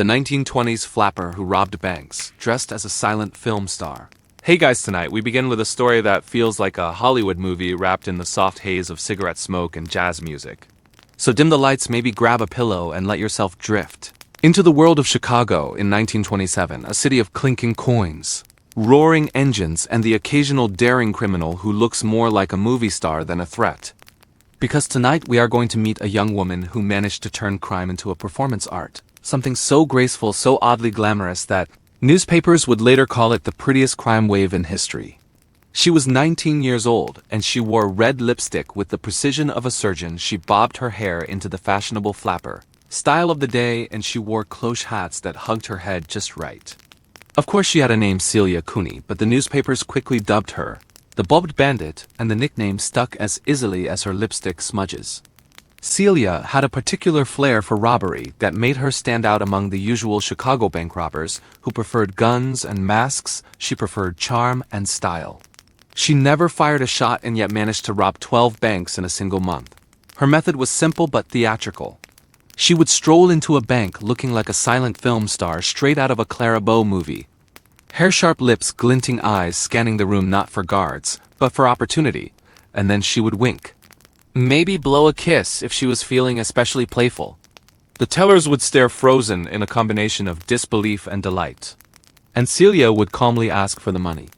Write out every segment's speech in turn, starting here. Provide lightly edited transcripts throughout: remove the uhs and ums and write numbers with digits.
the 1920s flapper who robbed banks, dressed as a silent film star. Hey guys, tonight we begin with a story that feels like a Hollywood movie wrapped in the soft haze of cigarette smoke and jazz music. So dim the lights, maybe grab a pillow and let yourself drift into the world of Chicago in 1927, a city of clinking coins, roaring engines, and the occasional daring criminal who looks more like a movie star than a threat. Because tonight we are going to meet a young woman who managed to turn crime into a performance art, something so graceful, so oddly glamorous that newspapers would later call it the prettiest crime wave in history. She was 19 years old, and she wore red lipstick with the precision of a surgeon. She bobbed her hair into the fashionable flapper style of the day, and she wore cloche hats that hugged her head just right. Of course she had a name, Celia Cooney, but the newspapers quickly dubbed her the Bobbed Bandit, and the nickname stuck as easily as her lipstick smudges. Celia had a particular flair for robbery that made her stand out among the usual Chicago bank robbers who preferred guns and masks. She preferred charm and style. She never fired a shot and yet managed to rob 12 banks in a single month. Her method was simple but theatrical. She would stroll into a bank looking like a silent film star straight out of a Clara Bow movie. Hair-sharp lips, glinting eyes, scanning the room not for guards, but for opportunity, and then she would wink. Maybe blow a kiss if she was feeling especially playful. The tellers would stare frozen in a combination of disbelief and delight. And Celia would calmly ask for the money.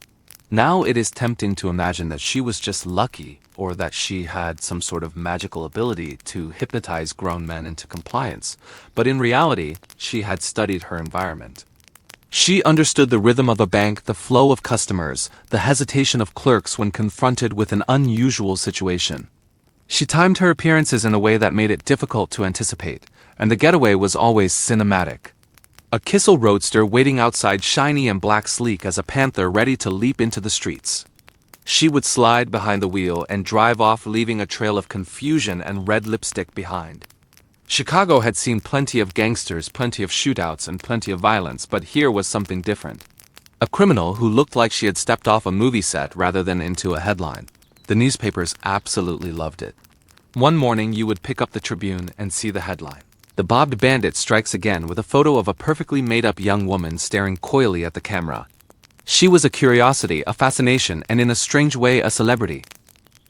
Now it is tempting to imagine that she was just lucky, or that she had some sort of magical ability to hypnotize grown men into compliance, but in reality, she had studied her environment. She understood the rhythm of a bank, the flow of customers, the hesitation of clerks when confronted with an unusual situation. She timed her appearances in a way that made it difficult to anticipate, and the getaway was always cinematic. A Kissel roadster waiting outside, shiny and black, sleek as a panther ready to leap into the streets. She would slide behind the wheel and drive off, leaving a trail of confusion and red lipstick behind. Chicago had seen plenty of gangsters, plenty of shootouts, and plenty of violence, but here was something different. A criminal who looked like she had stepped off a movie set rather than into a headline. The newspapers absolutely loved it. One morning you would pick up the Tribune and see the headline. The Bobbed Bandit strikes again, with a photo of a perfectly made-up young woman staring coyly at the camera. She was a curiosity, a fascination, and in a strange way a celebrity.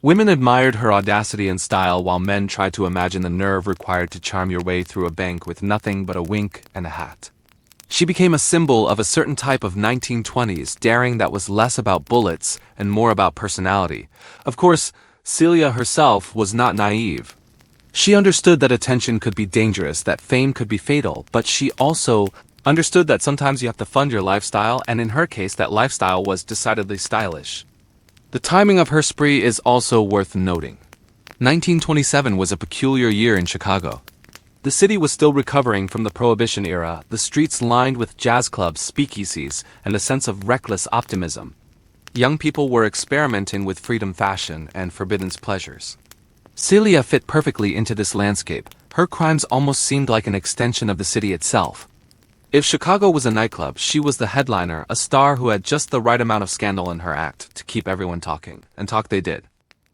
Women admired her audacity and style, while men tried to imagine the nerve required to charm your way through a bank with nothing but a wink and a hat. She became a symbol of a certain type of 1920s daring that was less about bullets and more about personality. Of course, Celia herself was not naive. She understood that attention could be dangerous, that fame could be fatal, but she also understood that sometimes you have to fund your lifestyle, and in her case that lifestyle was decidedly stylish. The timing of her spree is also worth noting. 1927 was a peculiar year in Chicago. The city was still recovering from the Prohibition era, the streets lined with jazz clubs, speakeasies, and a sense of reckless optimism. Young people were experimenting with freedom, fashion, and forbidden pleasures. Celia fit perfectly into this landscape. Her crimes almost seemed like an extension of the city itself. If Chicago was a nightclub, she was the headliner, a star who had just the right amount of scandal in her act to keep everyone talking, and talk they did.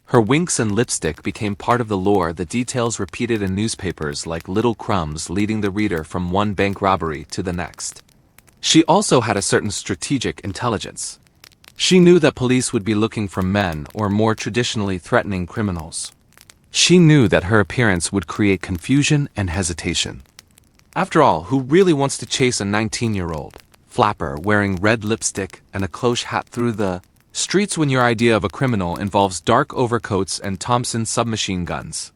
Her winks and lipstick became part of the lore, the details repeated in newspapers like little crumbs leading the reader from one bank robbery to the next. She also had a certain strategic intelligence. She knew that police would be looking for men or more traditionally threatening criminals. She knew that her appearance would create confusion and hesitation. After all, who really wants to chase a 19-year-old flapper wearing red lipstick and a cloche hat through the streets when your idea of a criminal involves dark overcoats and Thompson submachine guns?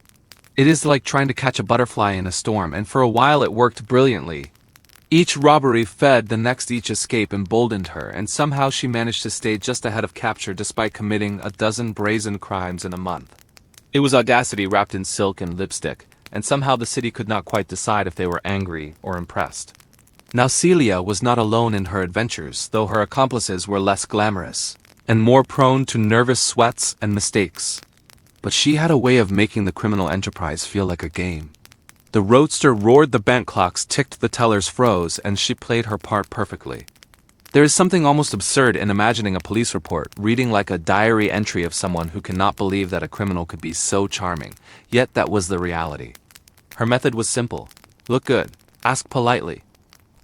It is like trying to catch a butterfly in a storm, and for a while it worked brilliantly. Each robbery fed the next, each escape emboldened her, and somehow she managed to stay just ahead of capture despite committing a dozen brazen crimes in a month. It was audacity wrapped in silk and lipstick, and somehow the city could not quite decide if they were angry or impressed. Now Celia was not alone in her adventures, though her accomplices were less glamorous, and more prone to nervous sweats and mistakes. But she had a way of making the criminal enterprise feel like a game. The roadster roared, the bank clocks ticked, the tellers froze, and she played her part perfectly. There is something almost absurd in imagining a police report reading like a diary entry of someone who cannot believe that a criminal could be so charming, yet that was the reality. Her method was simple. Look good. Ask politely.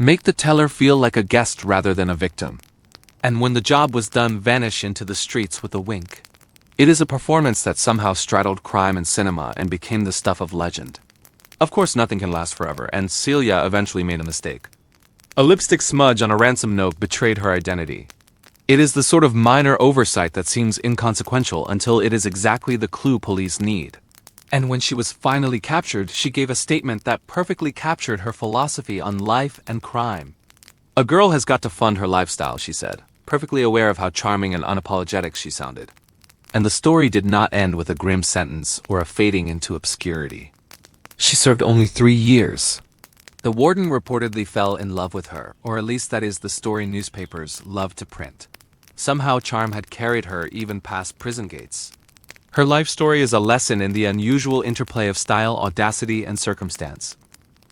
Make the teller feel like a guest rather than a victim. And when the job was done, vanish into the streets with a wink. It is a performance that somehow straddled crime and cinema and became the stuff of legend. Of course, nothing can last forever, and Celia eventually made a mistake. A lipstick smudge on a ransom note betrayed her identity. It is the sort of minor oversight that seems inconsequential until it is exactly the clue police need. And when she was finally captured, she gave a statement that perfectly captured her philosophy on life and crime. A girl has got to fund her lifestyle, she said, perfectly aware of how charming and unapologetic she sounded. And the story did not end with a grim sentence or a fading into obscurity. She served only 3 years. The warden reportedly fell in love with her, or at least that is the story newspapers love to print. Somehow charm had carried her even past prison gates. Her life story is a lesson in the unusual interplay of style, audacity, and circumstance.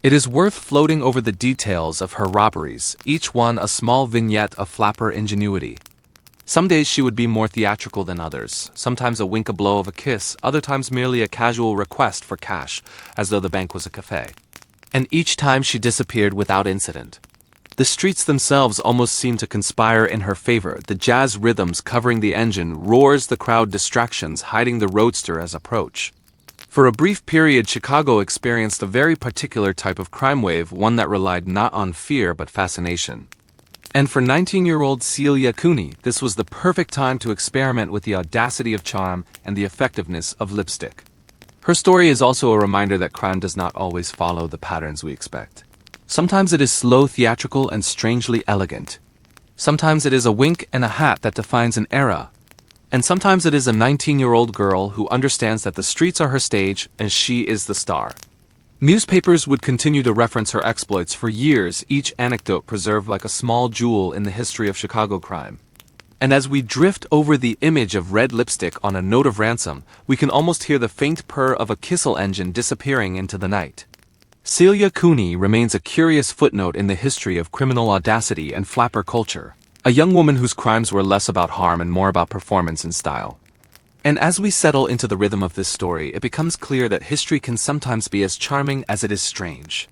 It is worth floating over the details of her robberies, each one a small vignette of flapper ingenuity. Some days she would be more theatrical than others, sometimes a wink, a blow of a kiss, other times merely a casual request for cash, as though the bank was a cafe. And each time she disappeared without incident. The streets themselves almost seem to conspire in her favor, the jazz rhythms covering the engine, roars the crowd, distractions hiding the roadster as approach. For a brief period, Chicago experienced a very particular type of crime wave, one that relied not on fear but fascination. And for 19-year-old Celia Cooney, this was the perfect time to experiment with the audacity of charm and the effectiveness of lipstick. Her story is also a reminder that crime does not always follow the patterns we expect. Sometimes it is slow, theatrical, and strangely elegant. Sometimes it is a wink and a hat that defines an era. And sometimes it is a 19-year-old girl who understands that the streets are her stage and she is the star. Newspapers would continue to reference her exploits for years, each anecdote preserved like a small jewel in the history of Chicago crime. And as we drift over the image of red lipstick on a note of ransom, we can almost hear the faint purr of a Kissel engine disappearing into the night. Celia Cooney remains a curious footnote in the history of criminal audacity and flapper culture, a young woman whose crimes were less about harm and more about performance and style. And as we settle into the rhythm of this story, it becomes clear that history can sometimes be as charming as it is strange.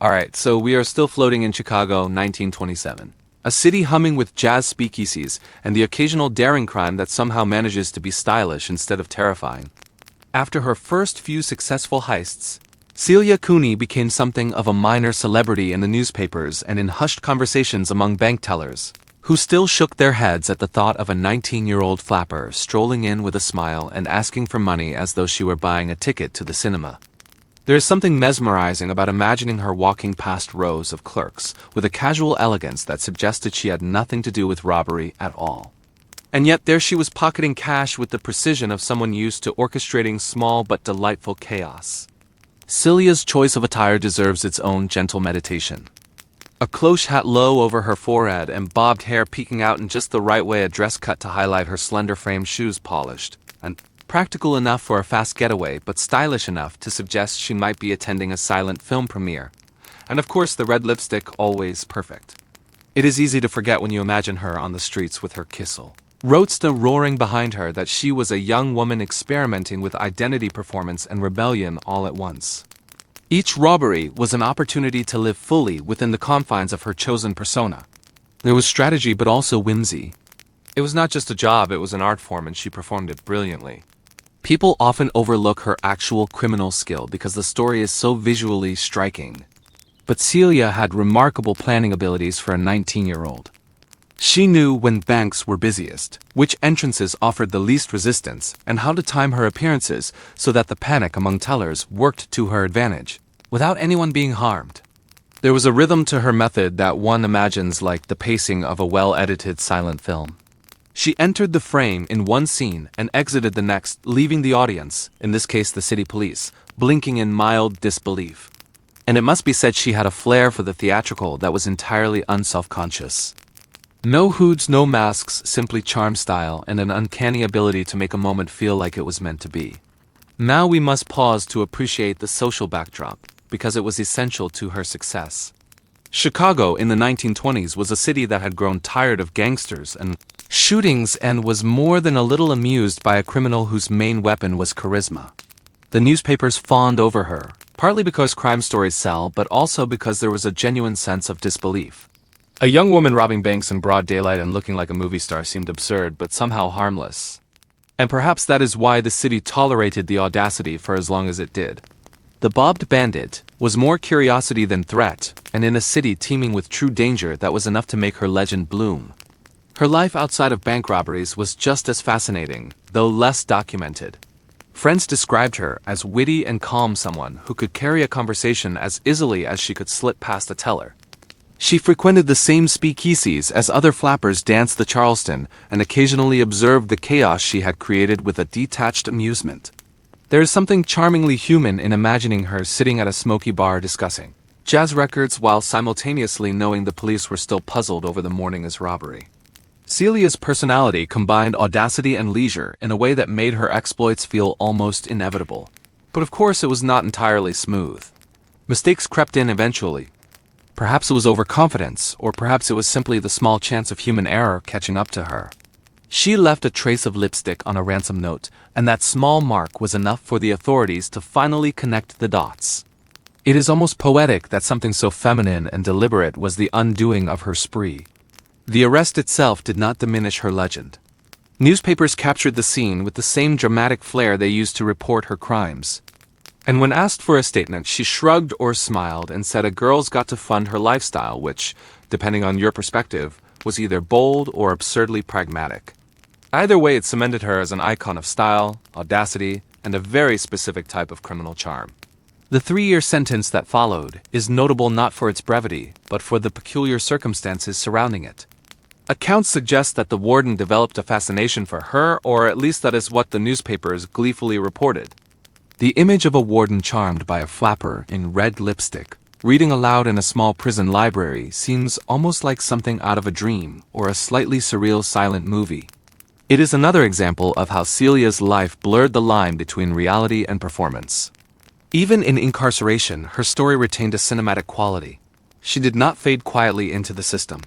Alright, so we are still floating in Chicago, 1927. A city humming with jazz speakeasies and the occasional daring crime that somehow manages to be stylish instead of terrifying. After her first few successful heists, Celia Cooney became something of a minor celebrity in the newspapers and in hushed conversations among bank tellers, who still shook their heads at the thought of a 19-year-old flapper strolling in with a smile and asking for money as though she were buying a ticket to the cinema. There is something mesmerizing about imagining her walking past rows of clerks with a casual elegance that suggested she had nothing to do with robbery at all. And yet there she was pocketing cash with the precision of someone used to orchestrating small but delightful chaos. Celia's choice of attire deserves its own gentle meditation. A cloche hat low over her forehead and bobbed hair peeking out in just the right way, a dress cut to highlight her slender frame, shoes polished, and practical enough for a fast getaway, but stylish enough to suggest she might be attending a silent film premiere. And of course the red lipstick, always perfect. It is easy to forget when you imagine her on the streets with her Kissel roadster roaring behind her that she was a young woman experimenting with identity, performance, and rebellion all at once. Each robbery was an opportunity to live fully within the confines of her chosen persona. There was strategy but also whimsy. It was not just a job, it was an art form, and she performed it brilliantly. People often overlook her actual criminal skill because the story is so visually striking. But Celia had remarkable planning abilities for a 19-year-old. She knew when banks were busiest, which entrances offered the least resistance, and how to time her appearances so that the panic among tellers worked to her advantage, without anyone being harmed. There was a rhythm to her method that one imagines like the pacing of a well-edited silent film. She entered the frame in one scene and exited the next, leaving the audience, in this case the city police, blinking in mild disbelief. And it must be said she had a flair for the theatrical that was entirely unself-conscious. No hoods, no masks, simply charm, style, and an uncanny ability to make a moment feel like it was meant to be. Now we must pause to appreciate the social backdrop, because it was essential to her success. Chicago in the 1920s was a city that had grown tired of gangsters and shootings and was more than a little amused by a criminal whose main weapon was charisma. The newspapers fawned over her, Partly because crime stories sell, but also because there was a genuine sense of disbelief. A young woman robbing banks in broad daylight and looking like a movie star seemed absurd, but somehow harmless. And perhaps that is why the city tolerated the audacity for as long as it did. The Bobbed Bandit was more curiosity than threat, and in a city teeming with true danger, that was enough to make her legend bloom. Her life outside of bank robberies was just as fascinating, though less documented. Friends described her as witty and calm, someone who could carry a conversation as easily as she could slip past a teller. She frequented the same speakeasies as other flappers danced the Charleston and occasionally observed the chaos she had created with a detached amusement. There is something charmingly human in imagining her sitting at a smoky bar discussing jazz records while simultaneously knowing the police were still puzzled over the morning's robbery. Celia's personality combined audacity and leisure in a way that made her exploits feel almost inevitable. But of course it was not entirely smooth. Mistakes crept in eventually. Perhaps it was overconfidence, or perhaps it was simply the small chance of human error catching up to her. She left a trace of lipstick on a ransom note, and that small mark was enough for the authorities to finally connect the dots. It is almost poetic that something so feminine and deliberate was the undoing of her spree. The arrest itself did not diminish her legend. Newspapers captured the scene with the same dramatic flair they used to report her crimes. And when asked for a statement, she shrugged or smiled and said a girl's got to fund her lifestyle, which, depending on your perspective, was either bold or absurdly pragmatic. Either way, it cemented her as an icon of style, audacity, and a very specific type of criminal charm. The 3-year sentence that followed is notable not for its brevity, but for the peculiar circumstances surrounding it. Accounts suggest that the warden developed a fascination for her, or at least that is what the newspapers gleefully reported. The image of a warden charmed by a flapper in red lipstick, reading aloud in a small prison library, seems almost like something out of a dream or a slightly surreal silent movie. It is another example of how Celia's life blurred the line between reality and performance. Even in incarceration, her story retained a cinematic quality. She did not fade quietly into the system.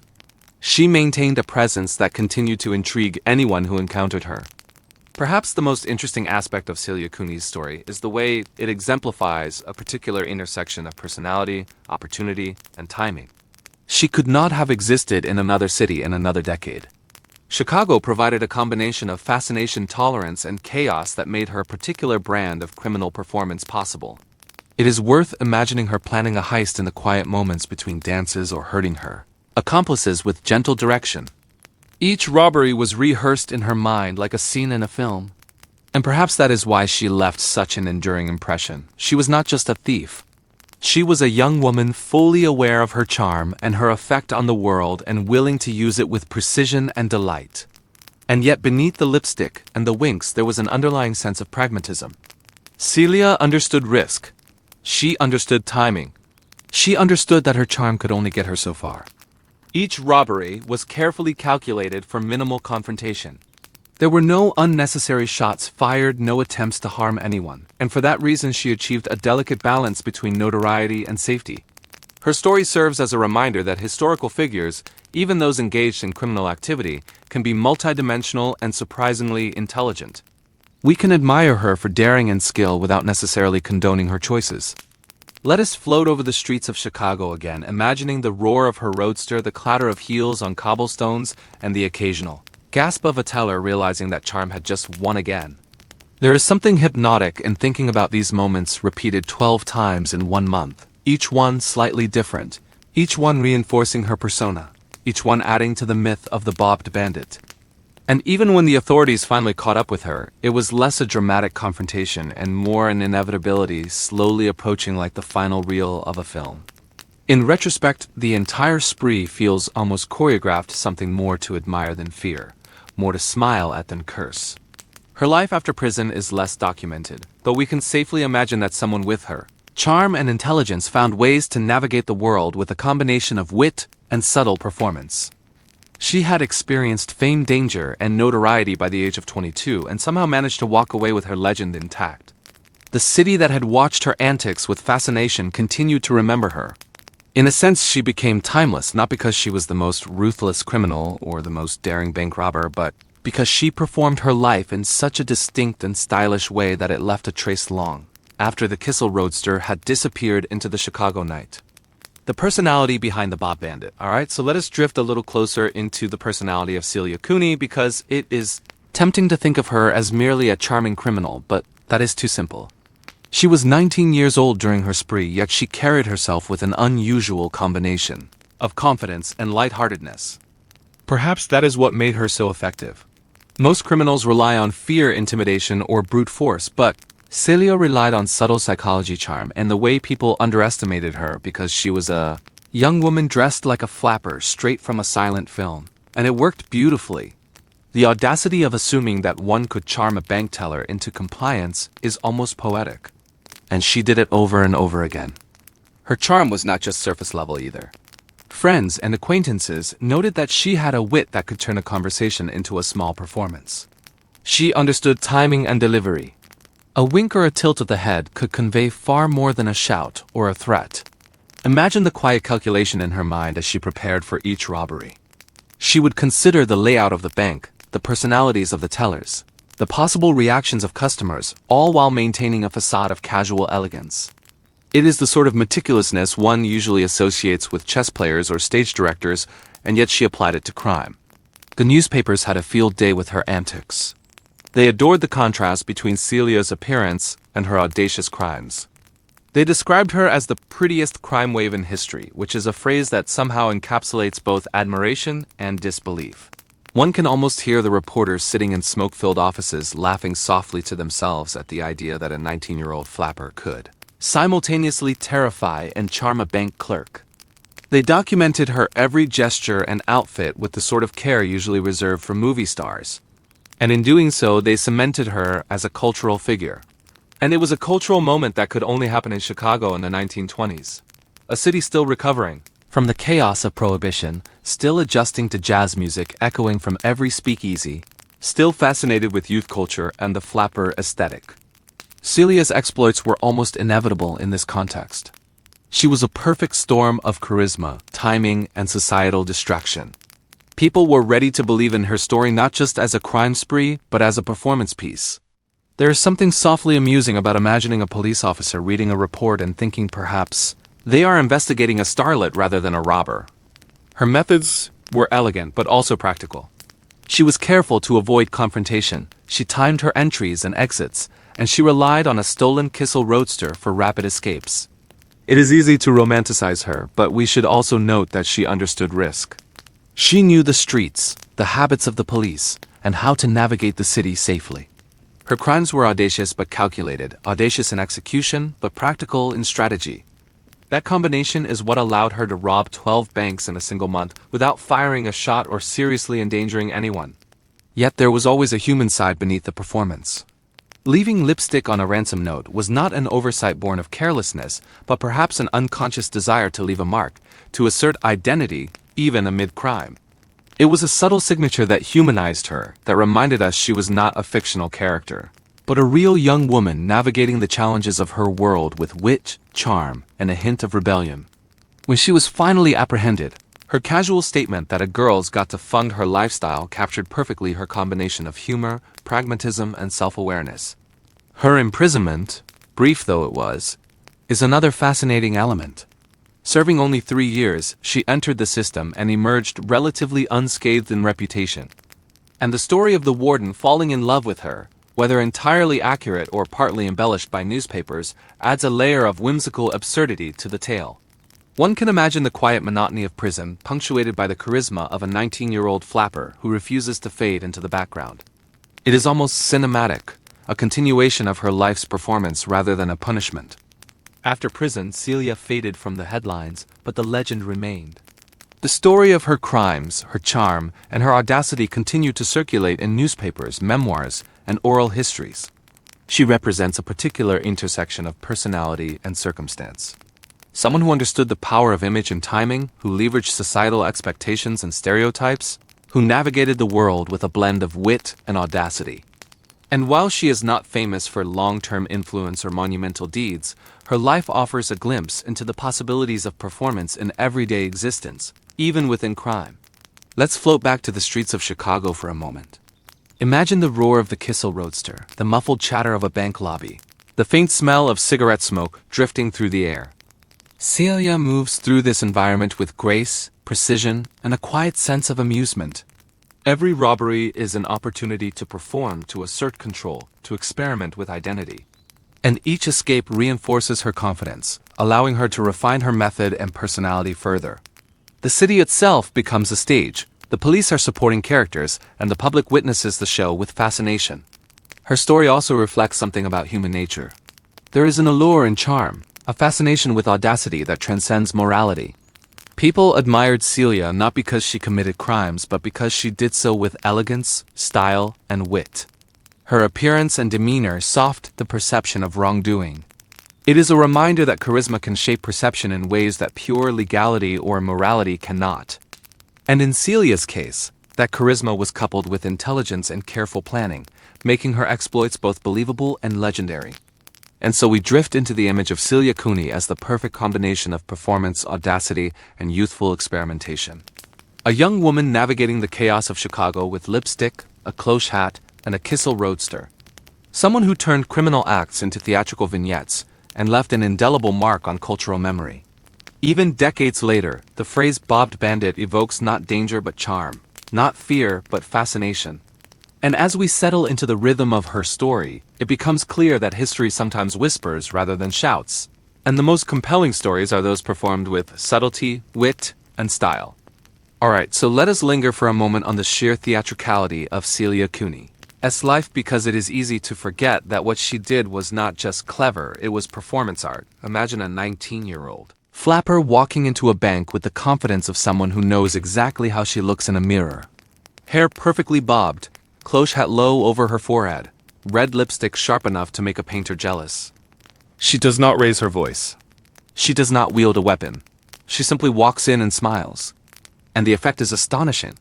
She maintained a presence that continued to intrigue anyone who encountered her. Perhaps the most interesting aspect of Celia Cooney's story is the way it exemplifies a particular intersection of personality, opportunity, and timing. She could not have existed in another city in another decade. Chicago provided a combination of fascination, tolerance, and chaos that made her a particular brand of criminal performance possible. It is worth imagining her planning a heist in the quiet moments between dances or hurting her accomplices with gentle direction. Each robbery was rehearsed in her mind like a scene in a film. And perhaps that is why she left such an enduring impression. She was not just a thief. She was a young woman fully aware of her charm and her effect on the world and willing to use it with precision and delight. And yet beneath the lipstick and the winks there was an underlying sense of pragmatism. Celia understood risk. She understood timing. She understood that her charm could only get her so far. Each robbery was carefully calculated for minimal confrontation. There were no unnecessary shots fired, no attempts to harm anyone, and for that reason she achieved a delicate balance between notoriety and safety. Her story serves as a reminder that historical figures, even those engaged in criminal activity, can be multidimensional and surprisingly intelligent. We can admire her for daring and skill without necessarily condoning her choices. Let us float over the streets of Chicago again, imagining the roar of her roadster, the clatter of heels on cobblestones, and the occasional gasp of a teller realizing that charm had just won again. There is something hypnotic in thinking about these moments repeated 12 times in 1 month, each one slightly different, each one reinforcing her persona, each one adding to the myth of the Bobbed Bandit. And even when the authorities finally caught up with her, it was less a dramatic confrontation and more an inevitability slowly approaching like the final reel of a film. In retrospect, the entire spree feels almost choreographed, something more to admire than fear, more to smile at than curse. Her life after prison is less documented, but we can safely imagine that someone with her charm and intelligence found ways to navigate the world with a combination of wit and subtle performance. She had experienced fame, danger, and notoriety by the age of 22 and somehow managed to walk away with her legend intact. The city that had watched her antics with fascination continued to remember her. In a sense, she became timeless, not because she was the most ruthless criminal or the most daring bank robber, but because she performed her life in such a distinct and stylish way that it left a trace long, after the Kissel roadster had disappeared into the Chicago night. The personality behind the Bobbed Bandit. Alright, so let us drift a little closer into the personality of Celia Cooney because it is tempting to think of her as merely a charming criminal, but that is too simple. She was 19 years old during her spree, yet she carried herself with an unusual combination of confidence and lightheartedness. Perhaps that is what made her so effective. Most criminals rely on fear, intimidation, or brute force, but Celia relied on subtle psychology, charm, and the way people underestimated her because she was a young woman dressed like a flapper straight from a silent film. And it worked beautifully. The audacity of assuming that one could charm a bank teller into compliance is almost poetic. And she did it over and over again. Her charm was not just surface level either. Friends and acquaintances noted that she had a wit that could turn a conversation into a small performance. She understood timing and delivery. A wink or a tilt of the head could convey far more than a shout or a threat. Imagine the quiet calculation in her mind as she prepared for each robbery. She would consider the layout of the bank, the personalities of the tellers, the possible reactions of customers, all while maintaining a facade of casual elegance. It is the sort of meticulousness one usually associates with chess players or stage directors, and yet she applied it to crime. The newspapers had a field day with her antics. They adored the contrast between Celia's appearance and her audacious crimes. They described her as the prettiest crime wave in history, which is a phrase that somehow encapsulates both admiration and disbelief. One can almost hear the reporters sitting in smoke-filled offices laughing softly to themselves at the idea that a 19-year-old flapper could simultaneously terrify and charm a bank clerk. They documented her every gesture and outfit with the sort of care usually reserved for movie stars. And in doing so, they cemented her as a cultural figure. And it was a cultural moment that could only happen in Chicago in the 1920s. A city still recovering from the chaos of Prohibition, still adjusting to jazz music echoing from every speakeasy, still fascinated with youth culture and the flapper aesthetic. Celia's exploits were almost inevitable in this context. She was a perfect storm of charisma, timing, and societal distraction. People were ready to believe in her story not just as a crime spree, but as a performance piece. There is something softly amusing about imagining a police officer reading a report and thinking perhaps they are investigating a starlet rather than a robber. Her methods were elegant but also practical. She was careful to avoid confrontation, she timed her entries and exits, and she relied on a stolen Kissel roadster for rapid escapes. It is easy to romanticize her, but we should also note that she understood risk. She knew the streets, the habits of the police, and how to navigate the city safely. Her crimes were audacious but calculated, audacious in execution but practical in strategy. That combination is what allowed her to rob 12 banks in a single month without firing a shot or seriously endangering anyone. Yet there was always a human side beneath the performance. Leaving lipstick on a ransom note was not an oversight born of carelessness, but perhaps an unconscious desire to leave a mark, to assert identity even amid crime. It was a subtle signature that humanized her, that reminded us she was not a fictional character, but a real young woman navigating the challenges of her world with wit, charm, and a hint of rebellion. When she was finally apprehended, her casual statement that a girl's got to fund her lifestyle captured perfectly her combination of humor, pragmatism, and self-awareness. Her imprisonment, brief though it was, is another fascinating element. Serving only 3 years, she entered the system and emerged relatively unscathed in reputation. And the story of the warden falling in love with her, whether entirely accurate or partly embellished by newspapers, adds a layer of whimsical absurdity to the tale. One can imagine the quiet monotony of prison, punctuated by the charisma of a 19-year-old flapper who refuses to fade into the background. It is almost cinematic, a continuation of her life's performance rather than a punishment. After prison, Celia faded from the headlines, but the legend remained. The story of her crimes, her charm, and her audacity continued to circulate in newspapers, memoirs, and oral histories. She represents a particular intersection of personality and circumstance. Someone who understood the power of image and timing, who leveraged societal expectations and stereotypes, who navigated the world with a blend of wit and audacity. And while she is not famous for long-term influence or monumental deeds, her life offers a glimpse into the possibilities of performance in everyday existence, even within crime. Let's float back to the streets of Chicago for a moment. Imagine the roar of the Kissel roadster, the muffled chatter of a bank lobby, the faint smell of cigarette smoke drifting through the air. Celia moves through this environment with grace, precision, and a quiet sense of amusement. Every robbery is an opportunity to perform, to assert control, to experiment with identity. And each escape reinforces her confidence, allowing her to refine her method and personality further. The city itself becomes a stage, the police are supporting characters, and the public witnesses the show with fascination. Her story also reflects something about human nature. There is an allure and charm, a fascination with audacity that transcends morality. People admired Celia not because she committed crimes, but because she did so with elegance, style, and wit. Her appearance and demeanor softened the perception of wrongdoing. It is a reminder that charisma can shape perception in ways that pure legality or morality cannot. And in Celia's case, that charisma was coupled with intelligence and careful planning, making her exploits both believable and legendary. And so we drift into the image of Celia Cooney as the perfect combination of performance, audacity, and youthful experimentation. A young woman navigating the chaos of Chicago with lipstick, a cloche hat, and a Kissel roadster. Someone who turned criminal acts into theatrical vignettes and left an indelible mark on cultural memory. Even decades later, the phrase Bobbed Bandit evokes not danger but charm, not fear but fascination. And as we settle into the rhythm of her story, it becomes clear that history sometimes whispers rather than shouts. And the most compelling stories are those performed with subtlety, wit, and style. Alright, so let us linger for a moment on the sheer theatricality of Celia Cooney. Life, because it is easy to forget that what she did was not just clever, it was performance art. Imagine a 19-year-old flapper walking into a bank with the confidence of someone who knows exactly how she looks in a mirror. Hair perfectly bobbed, cloche hat low over her forehead, red lipstick sharp enough to make a painter jealous. She does not raise her voice. She does not wield a weapon. She simply walks in and smiles. And the effect is astonishing.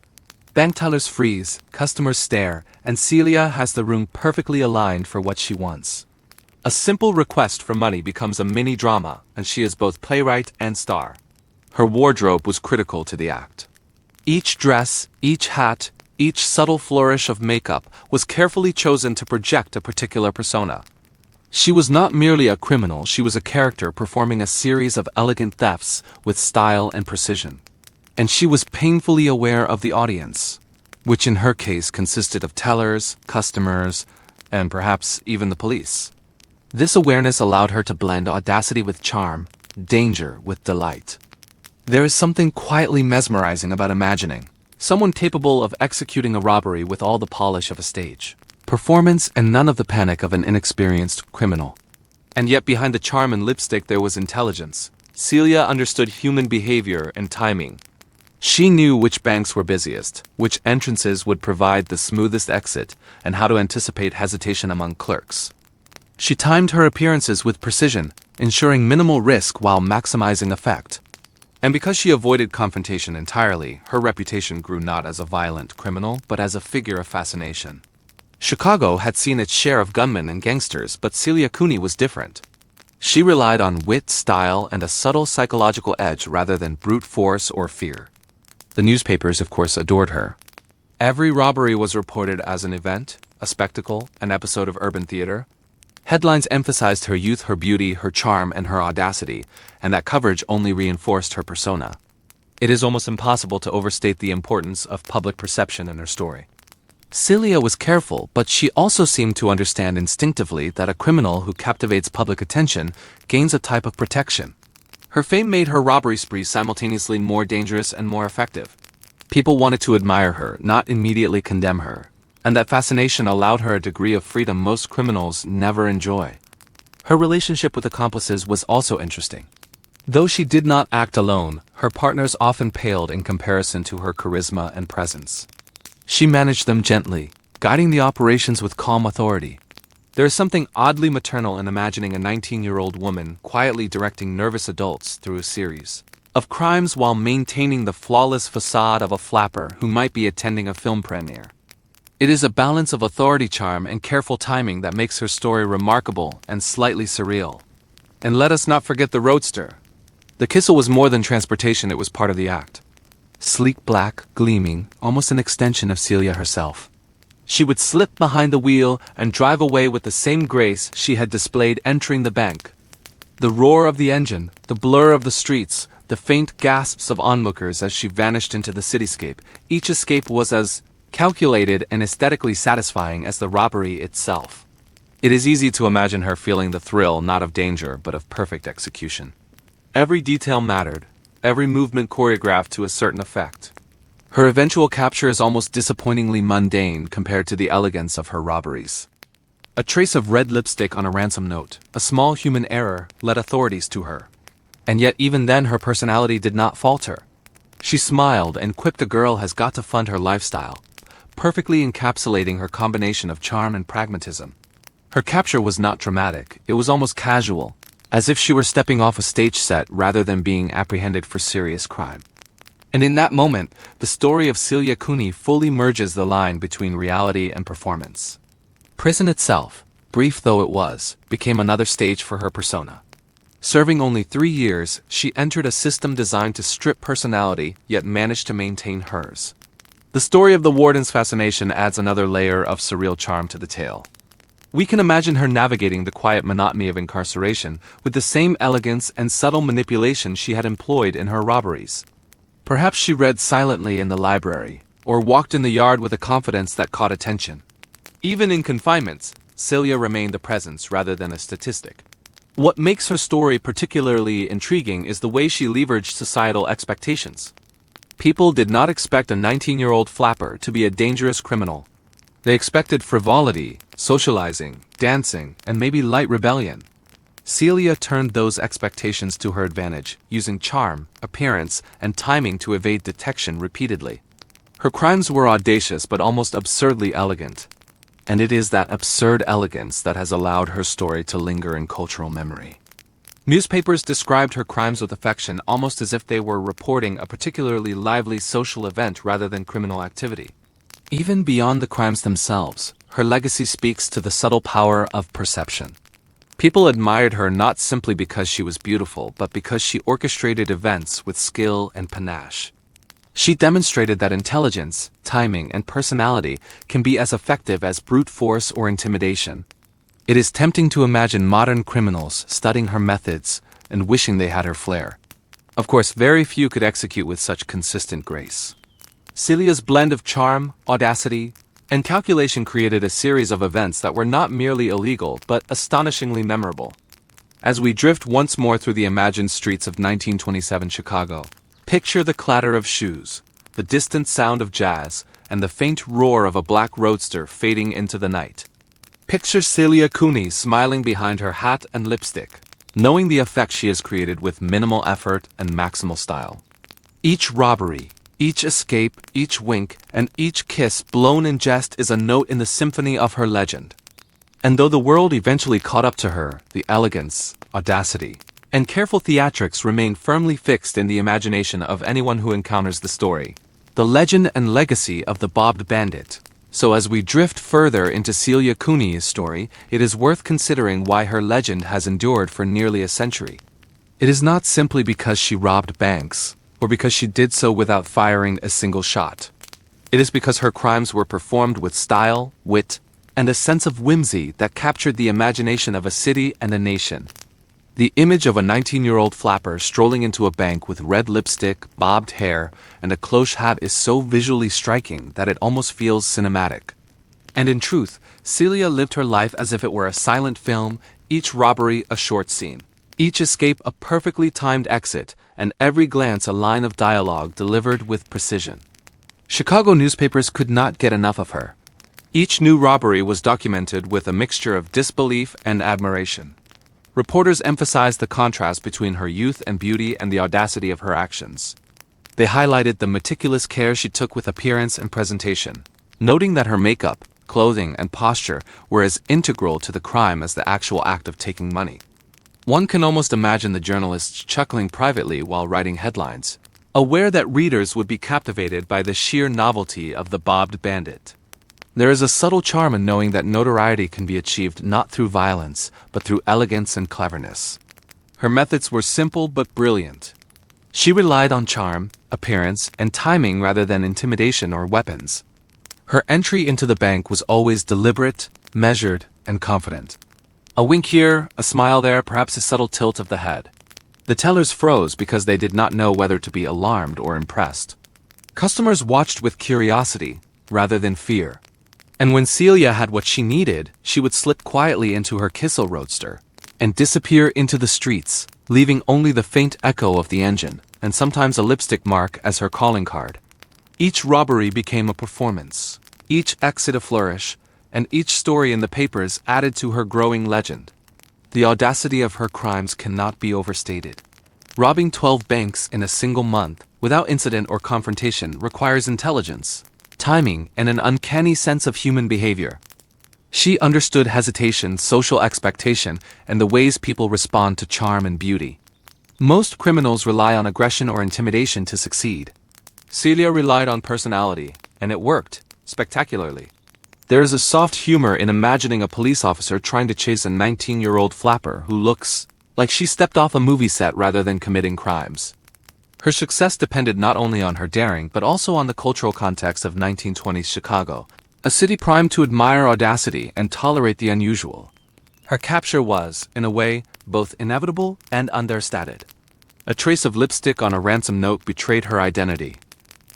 Bank tellers freeze, customers stare, and Celia has the room perfectly aligned for what she wants. A simple request for money becomes a mini-drama, and she is both playwright and star. Her wardrobe was critical to the act. Each dress, each hat, each subtle flourish of makeup was carefully chosen to project a particular persona. She was not merely a criminal, she was a character performing a series of elegant thefts with style and precision. And she was painfully aware of the audience, which in her case consisted of tellers, customers, and perhaps even the police. This awareness allowed her to blend audacity with charm, danger with delight. There is something quietly mesmerizing about imagining someone capable of executing a robbery with all the polish of a stage performance and none of the panic of an inexperienced criminal. And yet behind the charm and lipstick there was intelligence. Celia understood human behavior and timing. She knew which banks were busiest, which entrances would provide the smoothest exit, and how to anticipate hesitation among clerks. She timed her appearances with precision, ensuring minimal risk while maximizing effect. And because she avoided confrontation entirely, her reputation grew not as a violent criminal, but as a figure of fascination. Chicago had seen its share of gunmen and gangsters, but Celia Cooney was different. She relied on wit, style, and a subtle psychological edge rather than brute force or fear. The newspapers, of course, adored her. Every robbery was reported as an event, a spectacle, an episode of urban theater. Headlines emphasized her youth, her beauty, her charm, and her audacity, and that coverage only reinforced her persona. It is almost impossible to overstate the importance of public perception in her story. Celia was careful, but she also seemed to understand instinctively that a criminal who captivates public attention gains a type of protection. Her fame made her robbery sprees simultaneously more dangerous and more effective. People wanted to admire her, not immediately condemn her, and that fascination allowed her a degree of freedom most criminals never enjoy. Her relationship with accomplices was also interesting. Though she did not act alone, her partners often paled in comparison to her charisma and presence. She managed them gently, guiding the operations with calm authority. There is something oddly maternal in imagining a 19-year-old woman quietly directing nervous adults through a series of crimes while maintaining the flawless facade of a flapper who might be attending a film premiere. It is a balance of authority, charm, and careful timing that makes her story remarkable and slightly surreal. And let us not forget the roadster. The Kissel was more than transportation, it was part of the act. Sleek black, gleaming, almost an extension of Celia herself. She would slip behind the wheel and drive away with the same grace she had displayed entering the bank. The roar of the engine, the blur of the streets, the faint gasps of onlookers as she vanished into the cityscape, each escape was as calculated and aesthetically satisfying as the robbery itself. It is easy to imagine her feeling the thrill not of danger but of perfect execution. Every detail mattered, every movement choreographed to a certain effect. Her eventual capture is almost disappointingly mundane compared to the elegance of her robberies. A trace of red lipstick on a ransom note, a small human error, led authorities to her. And yet even then her personality did not falter. She smiled and quipped the girl has got to fund her lifestyle, perfectly encapsulating her combination of charm and pragmatism. Her capture was not dramatic, it was almost casual, as if she were stepping off a stage set rather than being apprehended for serious crime. And in that moment, the story of Celia Cooney fully merges the line between reality and performance. Prison itself, brief though it was, became another stage for her persona. Serving only 3 years, she entered a system designed to strip personality, yet managed to maintain hers. The story of the warden's fascination adds another layer of surreal charm to the tale. We can imagine her navigating the quiet monotony of incarceration with the same elegance and subtle manipulation she had employed in her robberies. Perhaps she read silently in the library, or walked in the yard with a confidence that caught attention. Even in confinements, Celia remained a presence rather than a statistic. What makes her story particularly intriguing is the way she leveraged societal expectations. People did not expect a 19-year-old flapper to be a dangerous criminal. They expected frivolity, socializing, dancing, and maybe light rebellion. Celia turned those expectations to her advantage, using charm, appearance, and timing to evade detection repeatedly. Her crimes were audacious but almost absurdly elegant. And it is that absurd elegance that has allowed her story to linger in cultural memory. Newspapers described her crimes with affection almost as if they were reporting a particularly lively social event rather than criminal activity. Even beyond the crimes themselves, her legacy speaks to the subtle power of perception. People admired her not simply because she was beautiful, but because she orchestrated events with skill and panache. She demonstrated that intelligence, timing, and personality can be as effective as brute force or intimidation. It is tempting to imagine modern criminals studying her methods and wishing they had her flair. Of course, very few could execute with such consistent grace. Celia's blend of charm, audacity, and calculation created a series of events that were not merely illegal but astonishingly memorable. As we drift once more through the imagined streets of 1927 Chicago, picture the clatter of shoes, the distant sound of jazz, and the faint roar of a black roadster fading into the night. Picture Celia Cooney smiling behind her hat and lipstick, knowing the effect she has created with minimal effort and maximal style. Each robbery, each escape, each wink, and each kiss blown in jest is a note in the symphony of her legend. And though the world eventually caught up to her, the elegance, audacity, and careful theatrics remain firmly fixed in the imagination of anyone who encounters the story. The legend and legacy of the Bobbed Bandit. So as we drift further into Celia Cooney's story, it is worth considering why her legend has endured for nearly a century. It is not simply because she robbed banks, or because she did so without firing a single shot. It is because her crimes were performed with style, wit, and a sense of whimsy that captured the imagination of a city and a nation. The image of a 19-year-old flapper strolling into a bank with red lipstick, bobbed hair, and a cloche hat is so visually striking that it almost feels cinematic. And in truth, Celia lived her life as if it were a silent film, each robbery a short scene, each escape a perfectly timed exit, and every glance a line of dialogue delivered with precision. Chicago newspapers could not get enough of her. Each new robbery was documented with a mixture of disbelief and admiration. Reporters emphasized the contrast between her youth and beauty and the audacity of her actions. They highlighted the meticulous care she took with appearance and presentation, noting that her makeup, clothing, and posture were as integral to the crime as the actual act of taking money. One can almost imagine the journalists chuckling privately while writing headlines, aware that readers would be captivated by the sheer novelty of the Bobbed Bandit. There is a subtle charm in knowing that notoriety can be achieved not through violence, but through elegance and cleverness. Her methods were simple but brilliant. She relied on charm, appearance, and timing rather than intimidation or weapons. Her entry into the bank was always deliberate, measured, and confident. A wink here, a smile there, perhaps a subtle tilt of the head. The tellers froze because they did not know whether to be alarmed or impressed. Customers watched with curiosity, rather than fear. And when Celia had what she needed, she would slip quietly into her Kissel roadster and disappear into the streets, leaving only the faint echo of the engine, and sometimes a lipstick mark as her calling card. Each robbery became a performance, each exit a flourish, and each story in the papers added to her growing legend. The audacity of her crimes cannot be overstated. Robbing 12 banks in a single month, without incident or confrontation, requires intelligence, timing, and an uncanny sense of human behavior. She understood hesitation, social expectation, and the ways people respond to charm and beauty. Most criminals rely on aggression or intimidation to succeed. Celia relied on personality, and it worked, spectacularly. There is a soft humor in imagining a police officer trying to chase a 19-year-old flapper who looks like she stepped off a movie set rather than committing crimes. Her success depended not only on her daring but also on the cultural context of 1920s Chicago, a city primed to admire audacity and tolerate the unusual. Her capture was, in a way, both inevitable and understated. A trace of lipstick on a ransom note betrayed her identity.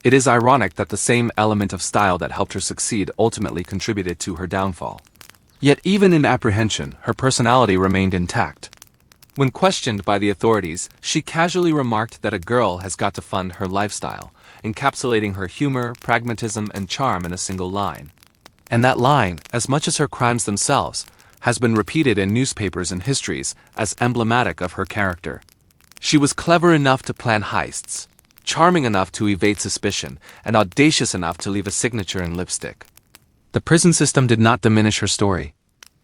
It is ironic that the same element of style that helped her succeed ultimately contributed to her downfall. Yet even in apprehension, her personality remained intact. When questioned by the authorities, she casually remarked that a girl has got to fund her lifestyle, encapsulating her humor, pragmatism, and charm in a single line. And that line, as much as her crimes themselves, has been repeated in newspapers and histories as emblematic of her character. She was clever enough to plan heists, charming enough to evade suspicion, and audacious enough to leave a signature in lipstick. The prison system did not diminish her story.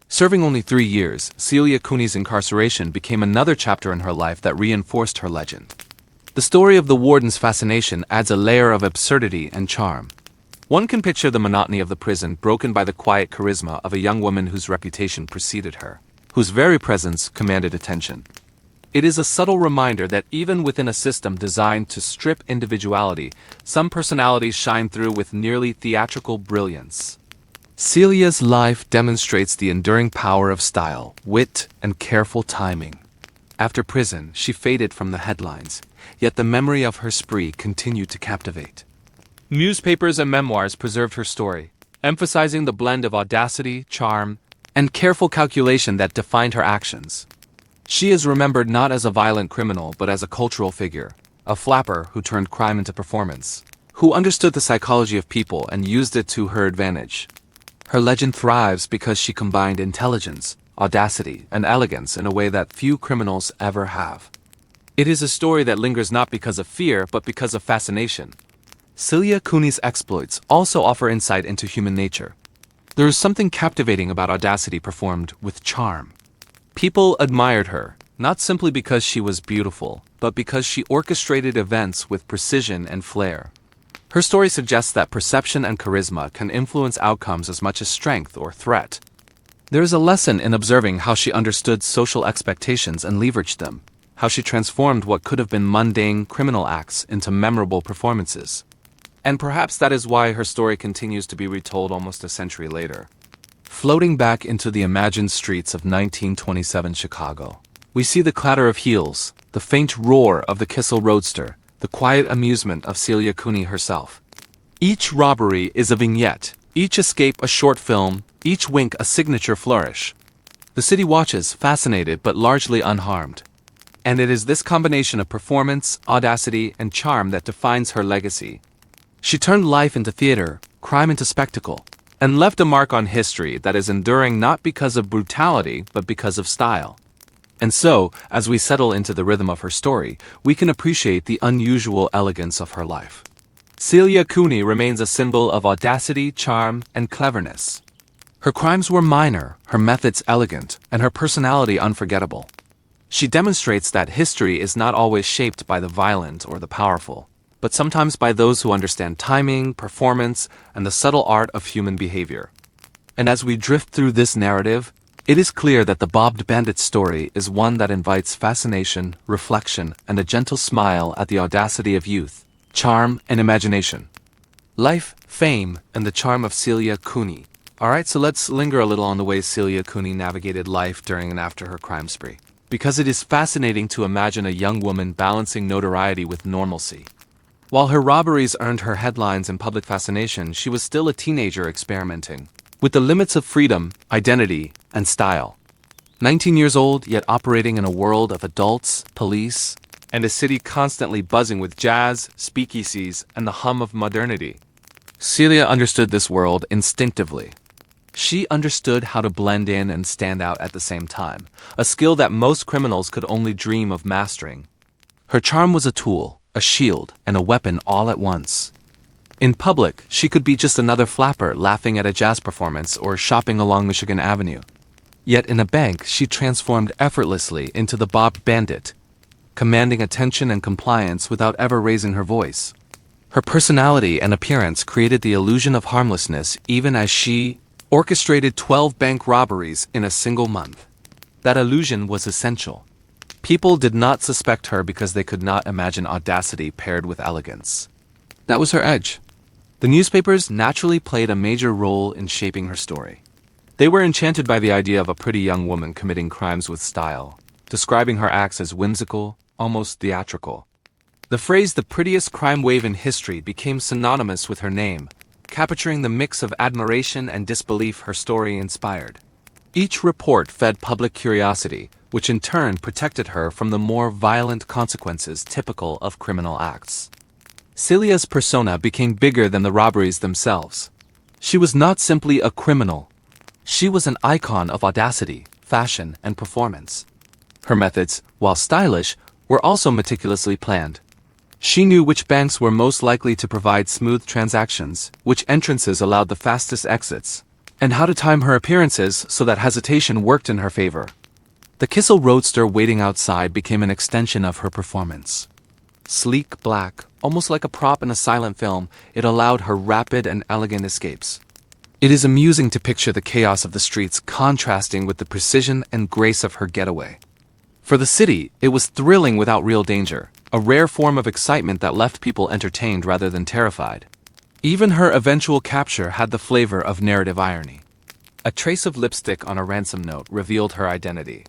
Serving only 3 years, Celia Cooney's incarceration became another chapter in her life that reinforced her legend. The story of the warden's fascination adds a layer of absurdity and charm. One can picture the monotony of the prison broken by the quiet charisma of a young woman whose reputation preceded her, whose very presence commanded attention. It is a subtle reminder that even within a system designed to strip individuality, some personalities shine through with nearly theatrical brilliance. Celia's life demonstrates the enduring power of style, wit, and careful timing. After prison, she faded from the headlines, yet the memory of her spree continued to captivate. Newspapers and memoirs preserved her story, emphasizing the blend of audacity, charm, and careful calculation that defined her actions. She is remembered not as a violent criminal but as a cultural figure, a flapper who turned crime into performance, who understood the psychology of people and used it to her advantage. Her legend thrives because she combined intelligence, audacity, and elegance in a way that few criminals ever have. It is a story that lingers not because of fear but because of fascination. Celia Cooney's exploits also offer insight into human nature. There is something captivating about audacity performed with charm. People admired her, not simply because she was beautiful, but because she orchestrated events with precision and flair. Her story suggests that perception and charisma can influence outcomes as much as strength or threat. There is a lesson in observing how she understood social expectations and leveraged them, how she transformed what could have been mundane criminal acts into memorable performances. And perhaps that is why her story continues to be retold almost a century later. Floating back into the imagined streets of 1927 Chicago, we see the clatter of heels, the faint roar of the Kissel roadster, the quiet amusement of Celia Cooney herself. Each robbery is a vignette, each escape a short film, each wink a signature flourish. The city watches, fascinated but largely unharmed. And it is this combination of performance, audacity, and charm that defines her legacy. She turned life into theater, crime into spectacle, and left a mark on history that is enduring not because of brutality but because of style. And so, as we settle into the rhythm of her story, we can appreciate the unusual elegance of her life. Celia Cooney remains a symbol of audacity, charm, and cleverness. Her crimes were minor, her methods elegant, and her personality unforgettable. She demonstrates that history is not always shaped by the violent or the powerful, but sometimes by those who understand timing, performance, and the subtle art of human behavior. And as we drift through this narrative, it is clear that the Bobbed Bandit story is one that invites fascination, reflection, and a gentle smile at the audacity of youth, charm, and imagination. Life, fame, and the charm of Celia Cooney. Alright, so let's linger a little on the way Celia Cooney navigated life during and after her crime spree, because it is fascinating to imagine a young woman balancing notoriety with normalcy. While her robberies earned her headlines and public fascination, she was still a teenager experimenting with the limits of freedom, identity, and style. 19 years old, yet operating in a world of adults, police, and a city constantly buzzing with jazz, speakeasies, and the hum of modernity. Celia understood this world instinctively. She understood how to blend in and stand out at the same time, a skill that most criminals could only dream of mastering. Her charm was a tool, a shield, and a weapon all at once. In public, she could be just another flapper laughing at a jazz performance or shopping along Michigan Avenue. Yet in a bank, she transformed effortlessly into the Bobbed Bandit, commanding attention and compliance without ever raising her voice. Her personality and appearance created the illusion of harmlessness even as she orchestrated 12 bank robberies in a single month. That illusion was essential. People did not suspect her because they could not imagine audacity paired with elegance. That was her edge. The newspapers naturally played a major role in shaping her story. They were enchanted by the idea of a pretty young woman committing crimes with style, describing her acts as whimsical, almost theatrical. The phrase "the prettiest crime wave in history" became synonymous with her name, capturing the mix of admiration and disbelief her story inspired. Each report fed public curiosity, which in turn protected her from the more violent consequences typical of criminal acts. Celia's persona became bigger than the robberies themselves. She was not simply a criminal. She was an icon of audacity, fashion, and performance. Her methods, while stylish, were also meticulously planned. She knew which banks were most likely to provide smooth transactions, which entrances allowed the fastest exits, and how to time her appearances so that hesitation worked in her favor. The Kissel roadster waiting outside became an extension of her performance. Sleek black, almost like a prop in a silent film, it allowed her rapid and elegant escapes. It is amusing to picture the chaos of the streets contrasting with the precision and grace of her getaway. For the city, it was thrilling without real danger, a rare form of excitement that left people entertained rather than terrified. Even her eventual capture had the flavor of narrative irony. A trace of lipstick on a ransom note revealed her identity.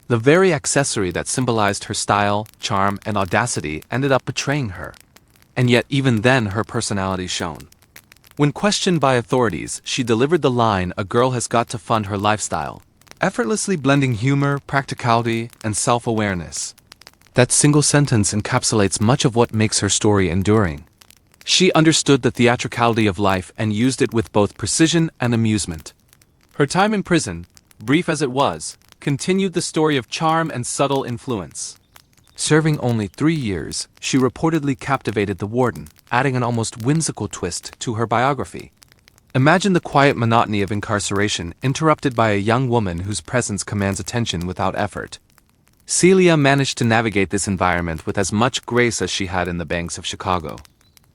The very accessory that symbolized her style, charm, and audacity ended up betraying her. And yet even then her personality shone. When questioned by authorities, she delivered the line, "A girl has got to fund her lifestyle," effortlessly blending humor, practicality, and self-awareness. That single sentence encapsulates much of what makes her story enduring. She understood the theatricality of life and used it with both precision and amusement. Her time in prison, brief as it was, continued the story of charm and subtle influence. Serving only 3 years, she reportedly captivated the warden, adding an almost whimsical twist to her biography. Imagine the quiet monotony of incarceration interrupted by a young woman whose presence commands attention without effort. Celia managed to navigate this environment with as much grace as she had in the banks of Chicago.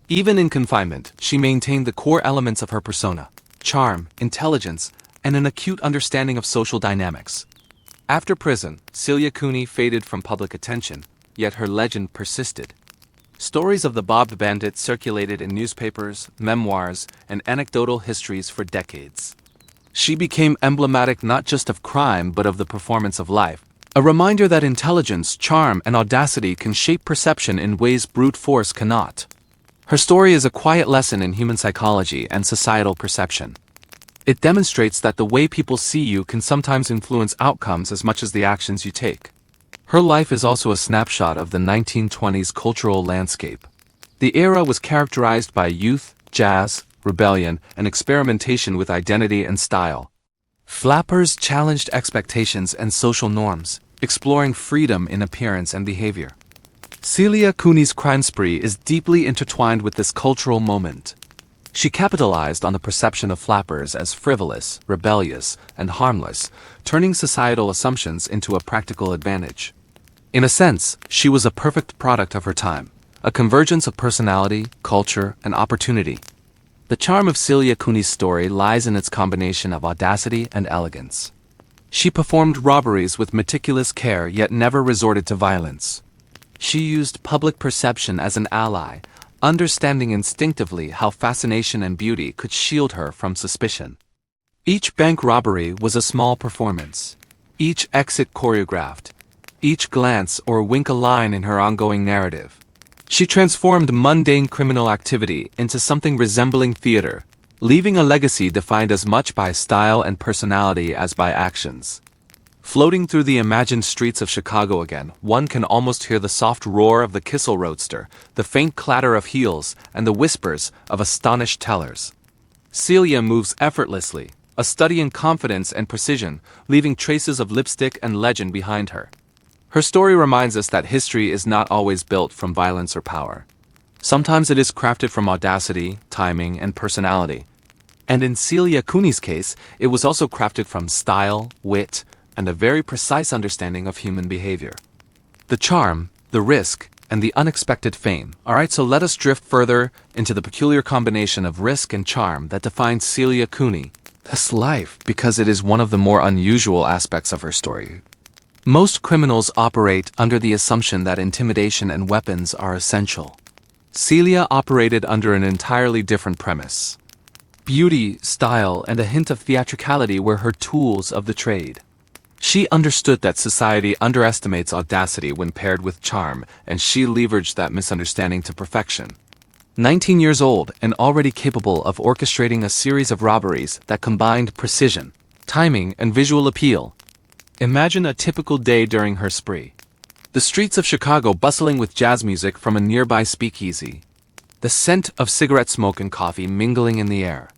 Even in confinement, she maintained the core elements of her persona: charm, intelligence, and an acute understanding of social dynamics. After prison, Celia Cooney faded from public attention, yet her legend persisted. Stories of the Bobbed Bandit circulated in newspapers, memoirs, and anecdotal histories for decades. She became emblematic not just of crime but of the performance of life, a reminder that intelligence, charm, and audacity can shape perception in ways brute force cannot. Her story is a quiet lesson in human psychology and societal perception. It demonstrates that the way people see you can sometimes influence outcomes as much as the actions you take. Her life is also a snapshot of the 1920s cultural landscape. The era was characterized by youth, jazz, rebellion, and experimentation with identity and style. Flappers challenged expectations and social norms, exploring freedom in appearance and behavior. Celia Cooney's crime spree is deeply intertwined with this cultural moment. She capitalized on the perception of flappers as frivolous, rebellious, and harmless, turning societal assumptions into a practical advantage. In a sense, she was a perfect product of her time, a convergence of personality, culture, and opportunity. The charm of Celia Cooney's story lies in its combination of audacity and elegance. She performed robberies with meticulous care yet never resorted to violence. She used public perception as an ally, understanding instinctively how fascination and beauty could shield her from suspicion. Each bank robbery was a small performance, each exit choreographed, each glance or wink a line in her ongoing narrative. She transformed mundane criminal activity into something resembling theater, leaving a legacy defined as much by style and personality as by actions. Floating through the imagined streets of Chicago again, one can almost hear the soft roar of the Kissel roadster, the faint clatter of heels, and the whispers of astonished tellers. Celia moves effortlessly, a study in confidence and precision, leaving traces of lipstick and legend behind her. Her story reminds us that history is not always built from violence or power. Sometimes it is crafted from audacity, timing, and personality. And in Celia Cooney's case, it was also crafted from style, wit, and a very precise understanding of human behavior. The charm, the risk, and the unexpected fame. Alright, so let us drift further into the peculiar combination of risk and charm that defines Celia Cooney. This life, because it is one of the more unusual aspects of her story. Most criminals operate under the assumption that intimidation and weapons are essential. Celia operated under an entirely different premise. Beauty, style, and a hint of theatricality were her tools of the trade. She understood that society underestimates audacity when paired with charm, and she leveraged that misunderstanding to perfection. 19 years old and already capable of orchestrating a series of robberies that combined precision, timing, and visual appeal. Imagine a typical day during her spree. The streets of Chicago bustling with jazz music from a nearby speakeasy. The scent of cigarette smoke and coffee mingling in the air.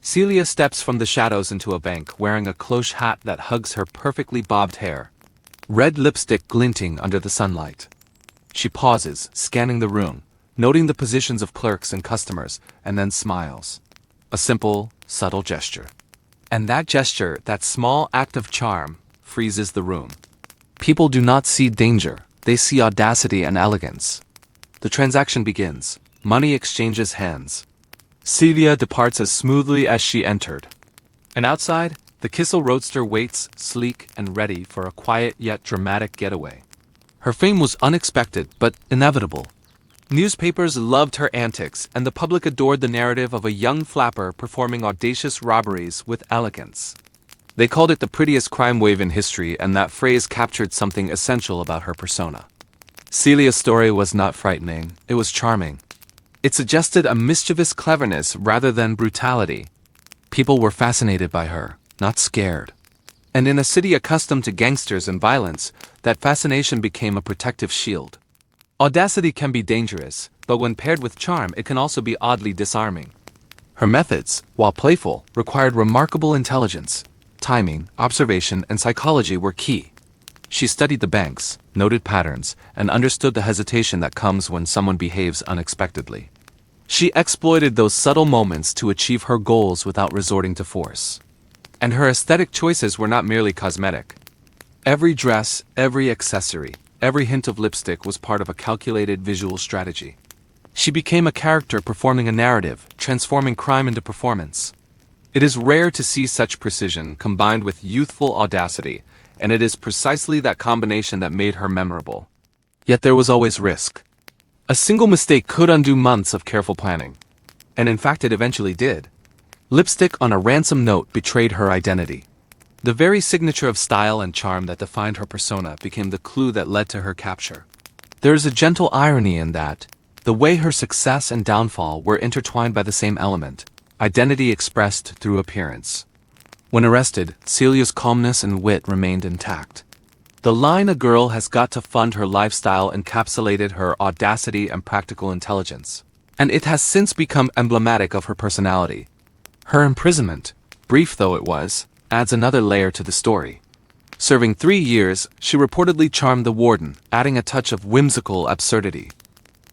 Celia steps from the shadows into a bank wearing a cloche hat that hugs her perfectly bobbed hair. Red lipstick glinting under the sunlight. She pauses, scanning the room, noting the positions of clerks and customers, and then smiles. A simple, subtle gesture. And that gesture, that small act of charm, freezes the room. People do not see danger, they see audacity and elegance. The transaction begins. Money exchanges hands. Celia departs as smoothly as she entered. And outside, the Kissel roadster waits, sleek and ready for a quiet yet dramatic getaway. Her fame was unexpected but inevitable. Newspapers loved her antics, and the public adored the narrative of a young flapper performing audacious robberies with elegance. They called it the prettiest crime wave in history, and that phrase captured something essential about her persona. Celia's story was not frightening, it was charming. It suggested a mischievous cleverness rather than brutality. People were fascinated by her, not scared. And in a city accustomed to gangsters and violence, that fascination became a protective shield. Audacity can be dangerous, but when paired with charm, it can also be oddly disarming. Her methods, while playful, required remarkable intelligence. Timing, observation, and psychology were key. She studied the banks, noted patterns, and understood the hesitation that comes when someone behaves unexpectedly. She exploited those subtle moments to achieve her goals without resorting to force. And her aesthetic choices were not merely cosmetic. Every dress, every accessory, every hint of lipstick was part of a calculated visual strategy. She became a character performing a narrative, transforming crime into performance. It is rare to see such precision combined with youthful audacity, and it is precisely that combination that made her memorable. Yet there was always risk. A single mistake could undo months of careful planning. And in fact it eventually did. Lipstick on a ransom note betrayed her identity. The very signature of style and charm that defined her persona became the clue that led to her capture. There is a gentle irony in that, the way her success and downfall were intertwined by the same element. Identity expressed through appearance. When arrested, Celia's calmness and wit remained intact. The line "a girl has got to fund her lifestyle" encapsulated her audacity and practical intelligence. And it has since become emblematic of her personality. Her imprisonment, brief though it was, adds another layer to the story. Serving 3 years, she reportedly charmed the warden, adding a touch of whimsical absurdity.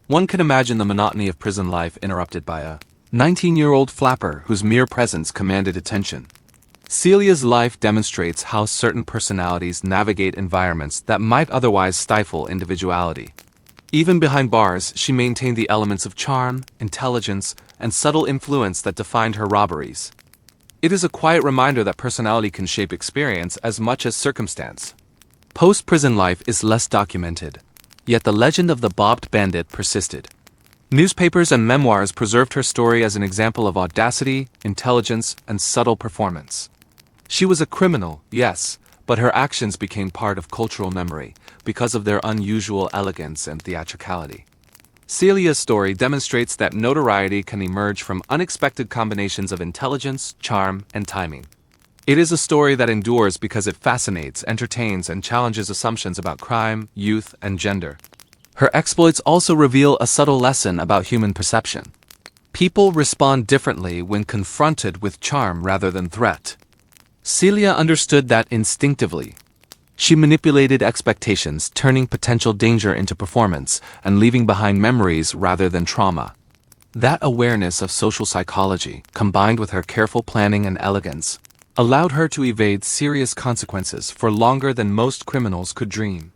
One can imagine the monotony of prison life interrupted by a 19-year-old flapper whose mere presence commanded attention. Celia's life demonstrates how certain personalities navigate environments that might otherwise stifle individuality. Even behind bars, she maintained the elements of charm, intelligence, and subtle influence that defined her robberies. It is a quiet reminder that personality can shape experience as much as circumstance. Post-prison life is less documented, yet the legend of the Bobbed Bandit persisted. Newspapers and memoirs preserved her story as an example of audacity, intelligence, and subtle performance. She was a criminal, yes, but her actions became part of cultural memory because of their unusual elegance and theatricality. Celia's story demonstrates that notoriety can emerge from unexpected combinations of intelligence, charm, and timing. It is a story that endures because it fascinates, entertains, and challenges assumptions about crime, youth, and gender. Her exploits also reveal a subtle lesson about human perception. People respond differently when confronted with charm rather than threat. Celia understood that instinctively. She manipulated expectations, turning potential danger into performance and leaving behind memories rather than trauma. That awareness of social psychology, combined with her careful planning and elegance, allowed her to evade serious consequences for longer than most criminals could dream.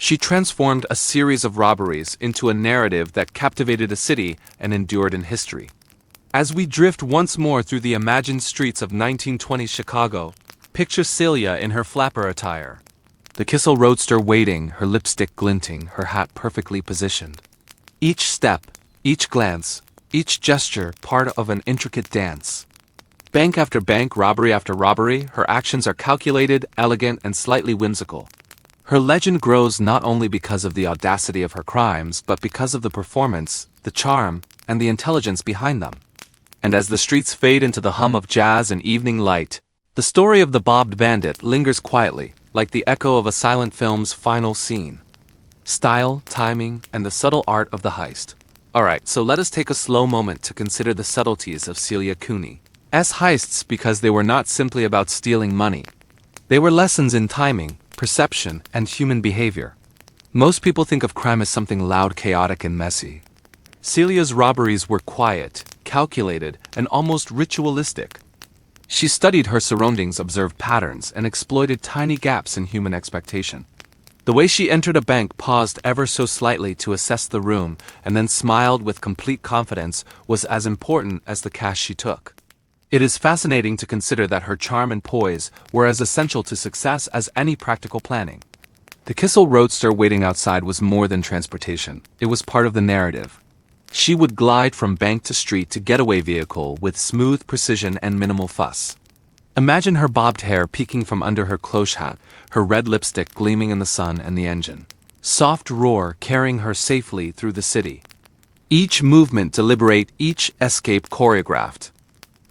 She transformed a series of robberies into a narrative that captivated a city and endured in history. As we drift once more through the imagined streets of 1920s Chicago, picture Celia in her flapper attire. The Kissel roadster waiting, her lipstick glinting, her hat perfectly positioned. Each step, each glance, each gesture part of an intricate dance. Bank after bank, robbery after robbery, her actions are calculated, elegant, and slightly whimsical. Her legend grows not only because of the audacity of her crimes, but because of the performance, the charm, and the intelligence behind them. And as the streets fade into the hum of jazz and evening light, the story of the Bobbed Bandit lingers quietly, like the echo of a silent film's final scene. Style, timing, and the subtle art of the heist. Alright, so let us take a slow moment to consider the subtleties of Celia Cooney's heists because they were not simply about stealing money. They were lessons in timing, perception, and human behavior. Most people think of crime as something loud, chaotic, and messy. Celia's robberies were quiet, calculated, and almost ritualistic. She studied her surroundings, observed patterns, and exploited tiny gaps in human expectation. The way she entered a bank, paused ever so slightly to assess the room, and then smiled with complete confidence was as important as the cash she took. It is fascinating to consider that her charm and poise were as essential to success as any practical planning. The Kissel roadster waiting outside was more than transportation. It was part of the narrative. She would glide from bank to street to getaway vehicle with smooth precision and minimal fuss. Imagine her bobbed hair peeking from under her cloche hat, her red lipstick gleaming in the sun and the engine. Soft roar carrying her safely through the city. Each movement deliberate, each escape choreographed.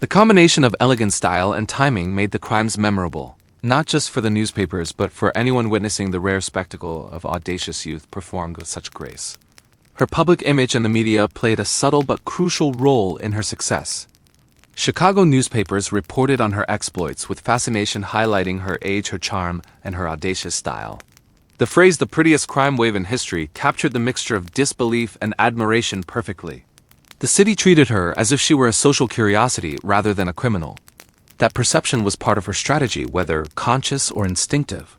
The combination of elegant style and timing made the crimes memorable, not just for the newspapers but for anyone witnessing the rare spectacle of audacious youth performed with such grace. Her public image and the media played a subtle but crucial role in her success. Chicago newspapers reported on her exploits with fascination, highlighting her age, her charm, and her audacious style. The phrase "the prettiest crime wave in history" captured the mixture of disbelief and admiration perfectly. The city treated her as if she were a social curiosity rather than a criminal. That perception was part of her strategy, whether conscious or instinctive.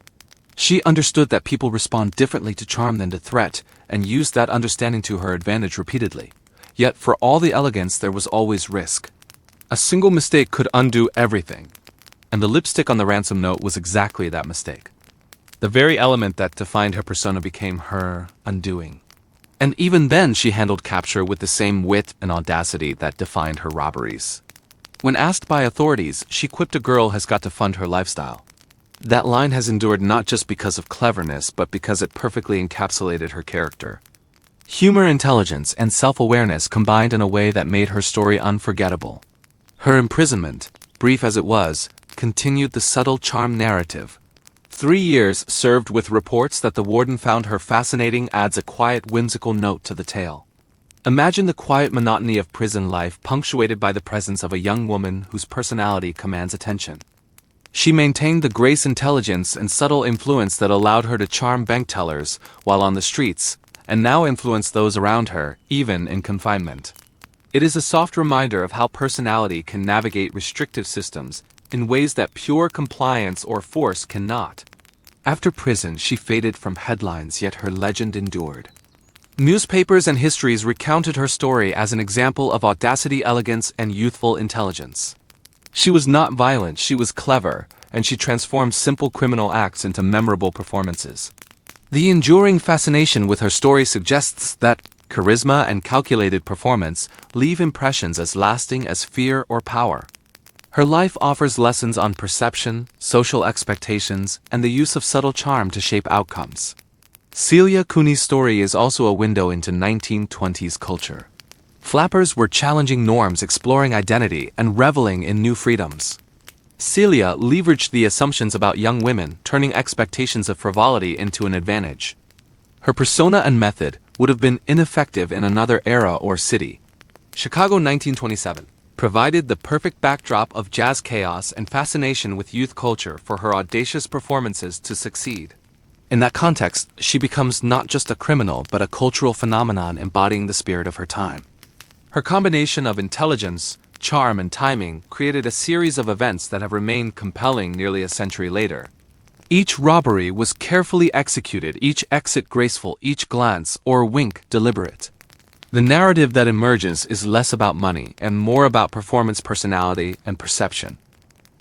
She understood that people respond differently to charm than to threat, and used that understanding to her advantage repeatedly. Yet for all the elegance there was always risk. A single mistake could undo everything. And the lipstick on the ransom note was exactly that mistake. The very element that defined her persona became her undoing. And even then she handled capture with the same wit and audacity that defined her robberies. When asked by authorities, she quipped, "A girl has got to fund her lifestyle." That line has endured not just because of cleverness, but because it perfectly encapsulated her character. Humor, intelligence, and self-awareness combined in a way that made her story unforgettable. Her imprisonment, brief as it was, continued the subtle charm narrative. 3 years served with reports that the warden found her fascinating adds a quiet, whimsical note to the tale. Imagine the quiet monotony of prison life punctuated by the presence of a young woman whose personality commands attention. She maintained the grace, intelligence, and subtle influence that allowed her to charm bank tellers while on the streets, and now influence those around her, even in confinement. It is a soft reminder of how personality can navigate restrictive systems in ways that pure compliance or force cannot. After prison, she faded from headlines, yet her legend endured. Newspapers and histories recounted her story as an example of audacity, elegance, and youthful intelligence. She was not violent, she was clever, and she transformed simple criminal acts into memorable performances. The enduring fascination with her story suggests that charisma, and calculated performance leave impressions as lasting as fear or power. Her life offers lessons on perception, social expectations, and the use of subtle charm to shape outcomes. Celia Cooney's story is also a window into 1920s culture. Flappers were challenging norms, exploring identity, and reveling in new freedoms. Celia leveraged the assumptions about young women, turning expectations of frivolity into an advantage. Her persona and method would have been ineffective in another era or city. Chicago 1927 provided the perfect backdrop of jazz chaos and fascination with youth culture for her audacious performances to succeed. In that context, she becomes not just a criminal but a cultural phenomenon embodying the spirit of her time. Her combination of intelligence, charm, and timing created a series of events that have remained compelling nearly a century later. Each robbery was carefully executed, each exit graceful, each glance or wink deliberate. The narrative that emerges is less about money and more about performance, personality, and perception.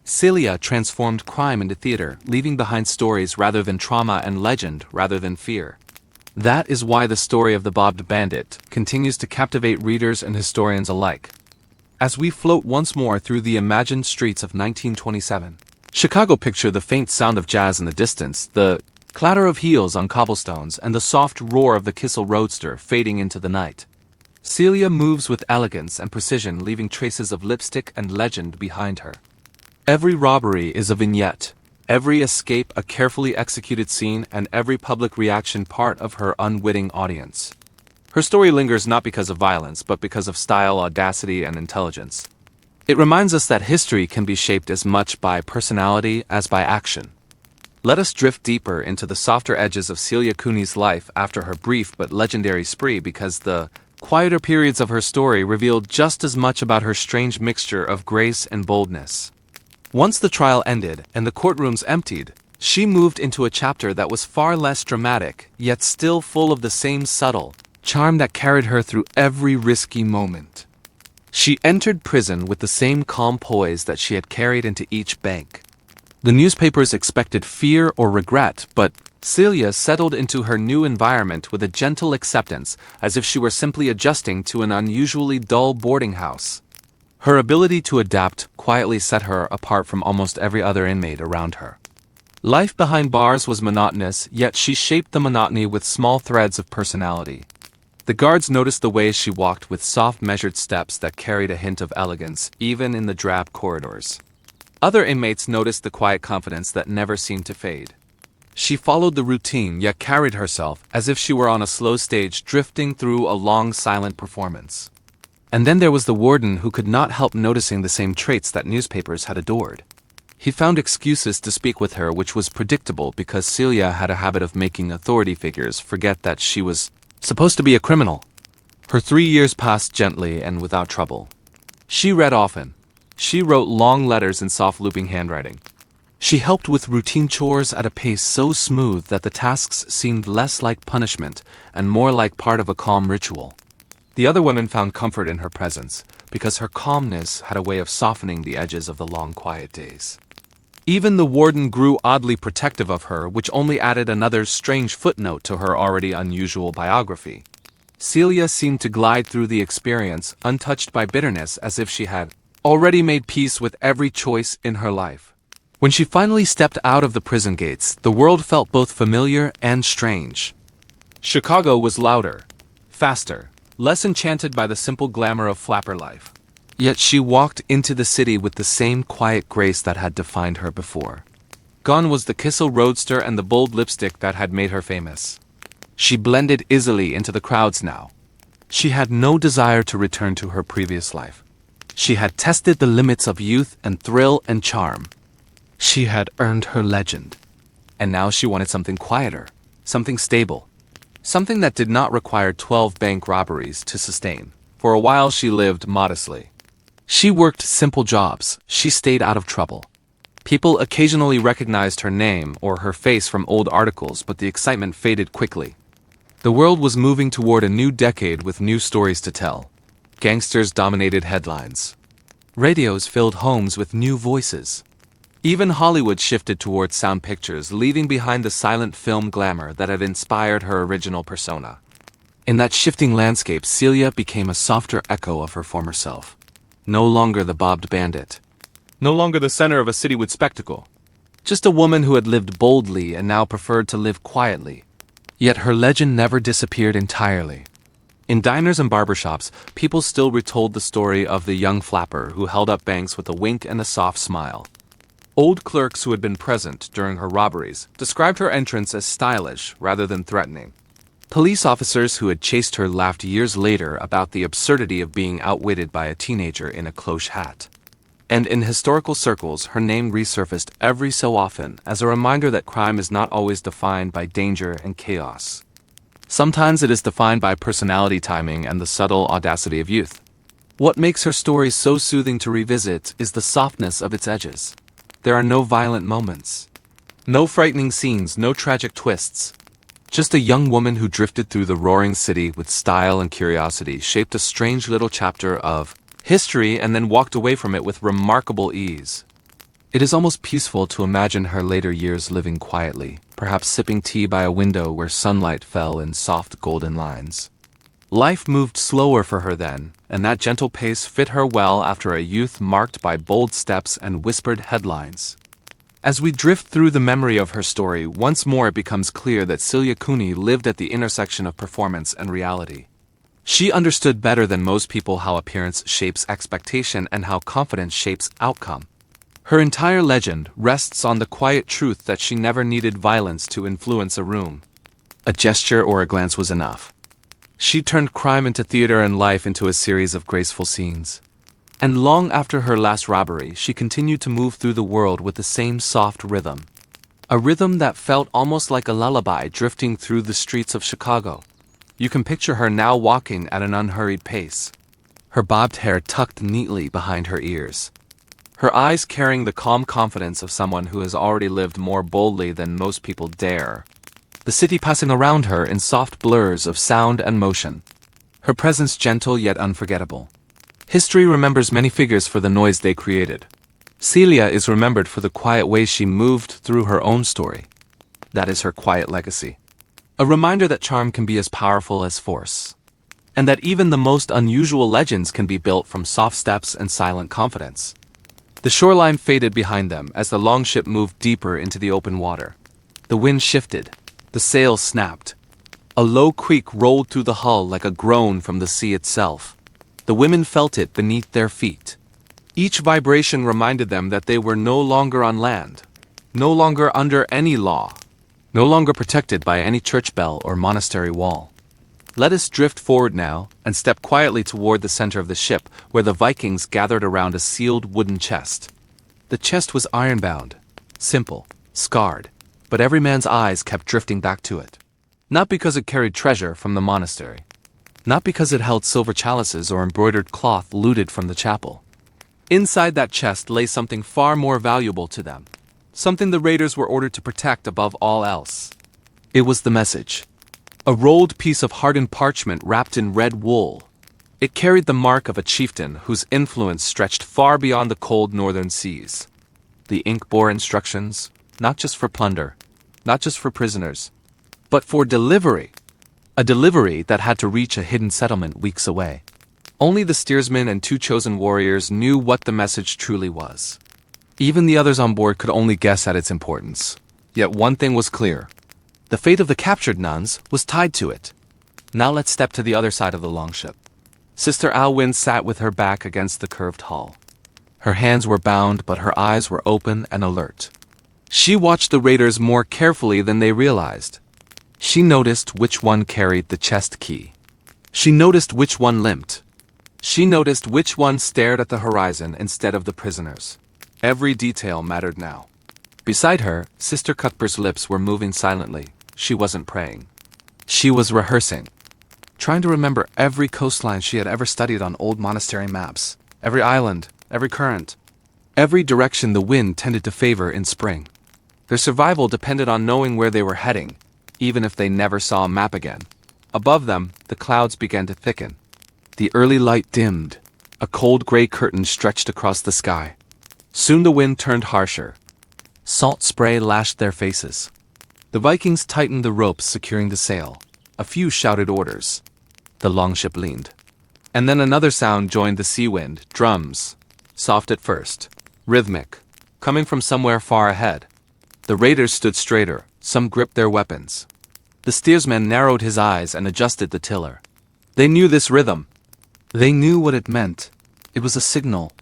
Celia transformed crime into theater, leaving behind stories rather than trauma and legend rather than fear. That is why the story of the Bobbed Bandit continues to captivate readers and historians alike. As we float once more through the imagined streets of 1927, Chicago, picture the faint sound of jazz in the distance, the clatter of heels on cobblestones, and the soft roar of the Kissel roadster fading into the night. Celia moves with elegance and precision, leaving traces of lipstick and legend behind her. Every robbery is a vignette, every escape a carefully executed scene, and every public reaction part of her unwitting audience. Her story lingers not because of violence, but because of style, audacity, and intelligence. It reminds us that history can be shaped as much by personality as by action. Let us drift deeper into the softer edges of Celia Cooney's life after her brief but legendary spree, because the quieter periods of her story reveal just as much about her strange mixture of grace and boldness. Once the trial ended and the courtrooms emptied, she moved into a chapter that was far less dramatic, yet still full of the same subtle charm that carried her through every risky moment. She entered prison with the same calm poise that she had carried into each bank. The newspapers expected fear or regret, but Celia settled into her new environment with a gentle acceptance, as if she were simply adjusting to an unusually dull boarding house. Her ability to adapt quietly set her apart from almost every other inmate around her. Life behind bars was monotonous, yet she shaped the monotony with small threads of personality. The guards noticed the way she walked with soft, measured steps that carried a hint of elegance, even in the drab corridors. Other inmates noticed the quiet confidence that never seemed to fade. She followed the routine, yet carried herself as if she were on a slow stage drifting through a long, silent performance. And then there was the warden, who could not help noticing the same traits that newspapers had adored. He found excuses to speak with her, which was predictable because Celia had a habit of making authority figures forget that she was supposed to be a criminal. Her 3 years passed gently and without trouble. She read often. She wrote long letters in soft looping handwriting. She helped with routine chores at a pace so smooth that the tasks seemed less like punishment and more like part of a calm ritual. The other women found comfort in her presence, because her calmness had a way of softening the edges of the long, quiet days. Even the warden grew oddly protective of her, which only added another strange footnote to her already unusual biography. Celia seemed to glide through the experience, untouched by bitterness, as if she had already made peace with every choice in her life. When she finally stepped out of the prison gates, the world felt both familiar and strange. Chicago was louder, faster, less enchanted by the simple glamour of flapper life. Yet she walked into the city with the same quiet grace that had defined her before. Gone was the Kissel roadster and the bold lipstick that had made her famous. She blended easily into the crowds now. She had no desire to return to her previous life. She had tested the limits of youth and thrill and charm. She had earned her legend. And now she wanted something quieter, something stable, something that did not require 12 bank robberies to sustain. For a while she lived modestly. She worked simple jobs. She stayed out of trouble. People occasionally recognized her name or her face from old articles, but the excitement faded quickly. The world was moving toward a new decade with new stories to tell. Gangsters dominated headlines. Radios filled homes with new voices. Even Hollywood shifted toward sound pictures, leaving behind the silent film glamour that had inspired her original persona. In that shifting landscape, Celia became a softer echo of her former self. No longer the Bobbed Bandit. No longer the center of a city with spectacle. Just a woman who had lived boldly and now preferred to live quietly. Yet her legend never disappeared entirely. In diners and barbershops, people still retold the story of the young flapper who held up banks with a wink and a soft smile. Old clerks who had been present during her robberies described her entrance as stylish rather than threatening. Police officers who had chased her laughed years later about the absurdity of being outwitted by a teenager in a cloche hat. And in historical circles, her name resurfaced every so often as a reminder that crime is not always defined by danger and chaos. Sometimes it is defined by personality timing and the subtle audacity of youth. What makes her story so soothing to revisit is the softness of its edges. There are no violent moments. No frightening scenes, no tragic twists. Just a young woman who drifted through the roaring city with style and curiosity, shaped a strange little chapter of history and then walked away from it with remarkable ease. It is almost peaceful to imagine her later years living quietly, perhaps sipping tea by a window where sunlight fell in soft golden lines. Life moved slower for her then, and that gentle pace fit her well after a youth marked by bold steps and whispered headlines. As we drift through the memory of her story, once more it becomes clear that Celia Cooney lived at the intersection of performance and reality. She understood better than most people how appearance shapes expectation and how confidence shapes outcome. Her entire legend rests on the quiet truth that she never needed violence to influence a room. A gesture or a glance was enough. She turned crime into theater and life into a series of graceful scenes. And long after her last robbery, she continued to move through the world with the same soft rhythm. A rhythm that felt almost like a lullaby drifting through the streets of Chicago. You can picture her now walking at an unhurried pace. Her bobbed hair tucked neatly behind her ears. Her eyes carrying the calm confidence of someone who has already lived more boldly than most people dare. The city passing around her in soft blurs of sound and motion. Her presence gentle yet unforgettable. History remembers many figures for the noise they created. Celia is remembered for the quiet way she moved through her own story. That is her quiet legacy. A reminder that charm can be as powerful as force. And that even the most unusual legends can be built from soft steps and silent confidence. The shoreline faded behind them as the longship moved deeper into the open water. The wind shifted. The sails snapped. A low creak rolled through the hull like a groan from the sea itself. The women felt it beneath their feet. Each vibration reminded them that they were no longer on land, no longer under any law, no longer protected by any church bell or monastery wall. Let us drift forward now and step quietly toward the center of the ship where the Vikings gathered around a sealed wooden chest. The chest was ironbound, simple, scarred, but every man's eyes kept drifting back to it. Not because it carried treasure from the monastery. Not because it held silver chalices or embroidered cloth looted from the chapel. Inside that chest lay something far more valuable to them. Something the raiders were ordered to protect above all else. It was the message. A rolled piece of hardened parchment wrapped in red wool. It carried the mark of a chieftain whose influence stretched far beyond the cold northern seas. The ink bore instructions, not just for plunder, not just for prisoners, but for delivery. A delivery that had to reach a hidden settlement weeks away. Only the steersman and 2 chosen warriors knew what the message truly was. Even the others on board could only guess at its importance. Yet one thing was clear. The fate of the captured nuns was tied to it. Now let's step to the other side of the longship. Sister Alwyn sat with her back against the curved hull. Her hands were bound, but her eyes were open and alert. She watched the raiders more carefully than they realized. She noticed which one carried the chest key. She noticed which one limped. She noticed which one stared at the horizon instead of the prisoners. Every detail mattered now. Beside her, Sister Cuthbert's lips were moving silently. She wasn't praying. She was rehearsing. Trying to remember every coastline she had ever studied on old monastery maps. Every island, every current. Every direction the wind tended to favor in spring. Their survival depended on knowing where they were heading, even if they never saw a map again. Above them, the clouds began to thicken. The early light dimmed. A cold gray curtain stretched across the sky. Soon the wind turned harsher. Salt spray lashed their faces. The Vikings tightened the ropes securing the sail. A few shouted orders. The longship leaned. And then another sound joined the sea wind, drums. Soft at first, rhythmic, coming from somewhere far ahead. The raiders stood straighter, some gripped their weapons. The steersman narrowed his eyes and adjusted the tiller. They knew this rhythm. They knew what it meant. It was a signal,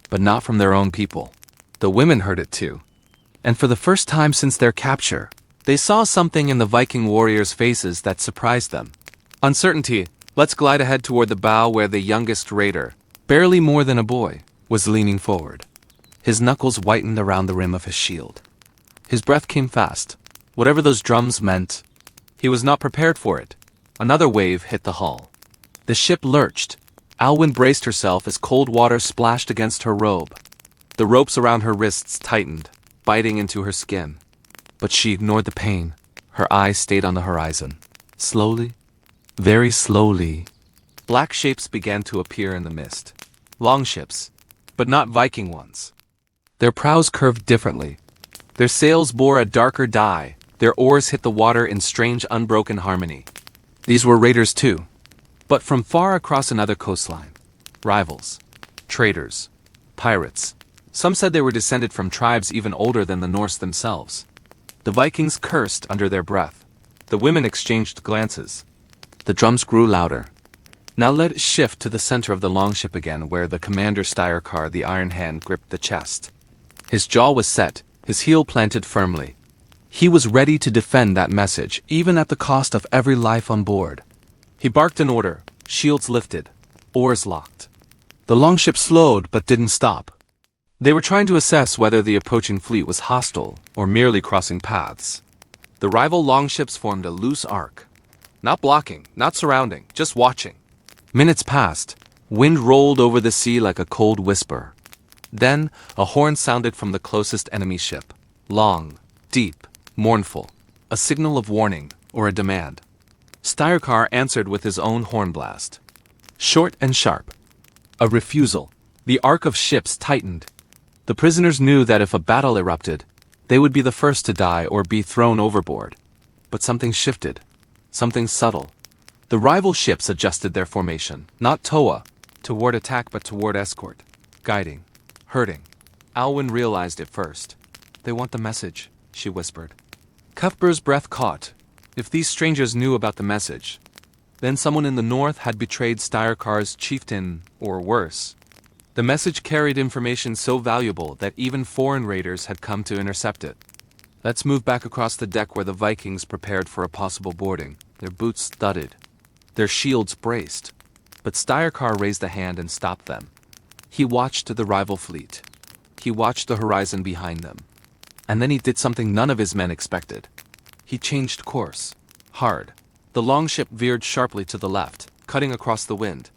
but not from their own people. The women heard it too. And for the first time since their capture, they saw something in the Viking warriors' faces that surprised them. Uncertainty. Let's glide ahead toward the bow where the youngest raider, barely more than a boy, was leaning forward. His knuckles whitened around the rim of his shield. His breath came fast. Whatever those drums meant, he was not prepared for it. Another wave hit the hull. The ship lurched. Alwyn braced herself as cold water splashed against her robe. The ropes around her wrists tightened, biting into her skin. But she ignored the pain. Her eyes stayed on the horizon. Slowly, very slowly, black shapes began to appear in the mist. Longships, but not Viking ones. Their prows curved differently. Their sails bore a darker dye. Their oars hit the water in strange unbroken harmony. These were raiders too, but from far across another coastline. Rivals, traders, pirates. Some said they were descended from tribes even older than the Norse themselves. The Vikings cursed under their breath. The women exchanged glances. The drums grew louder. Now let it shift to the center of the longship again, where the commander Styrkar, the Iron Hand, gripped the chest. His jaw was set, his heel planted firmly. He was ready to defend that message, even at the cost of every life on board. He barked an order, shields lifted, oars locked. The longship slowed but didn't stop. They were trying to assess whether the approaching fleet was hostile or merely crossing paths. The rival longships formed a loose arc. Not blocking, not surrounding, just watching. Minutes passed. Wind rolled over the sea like a cold whisper. Then, a horn sounded from the closest enemy ship. Long, deep, mournful. A signal of warning, or a demand. Styrkar answered with his own horn blast. Short and sharp. A refusal. The arc of ships tightened. The prisoners knew that if a battle erupted, they would be the first to die or be thrown overboard. But something shifted. Something subtle. The rival ships adjusted their formation, not toward attack but toward escort. Guiding. Hurting. Alwyn realized it first. They want the message, she whispered. Cuthbert's breath caught. If these strangers knew about the message, then someone in the north had betrayed Styrkar's chieftain, or worse. The message carried information so valuable that even foreign raiders had come to intercept it. Let's move back across the deck where the Vikings prepared for a possible boarding. Their boots thudded. Their shields braced. But Styrkar raised a hand and stopped them. He watched the rival fleet. He watched the horizon behind them. And then he did something none of his men expected. He changed course. Hard. The longship veered sharply to the left, cutting across the wind.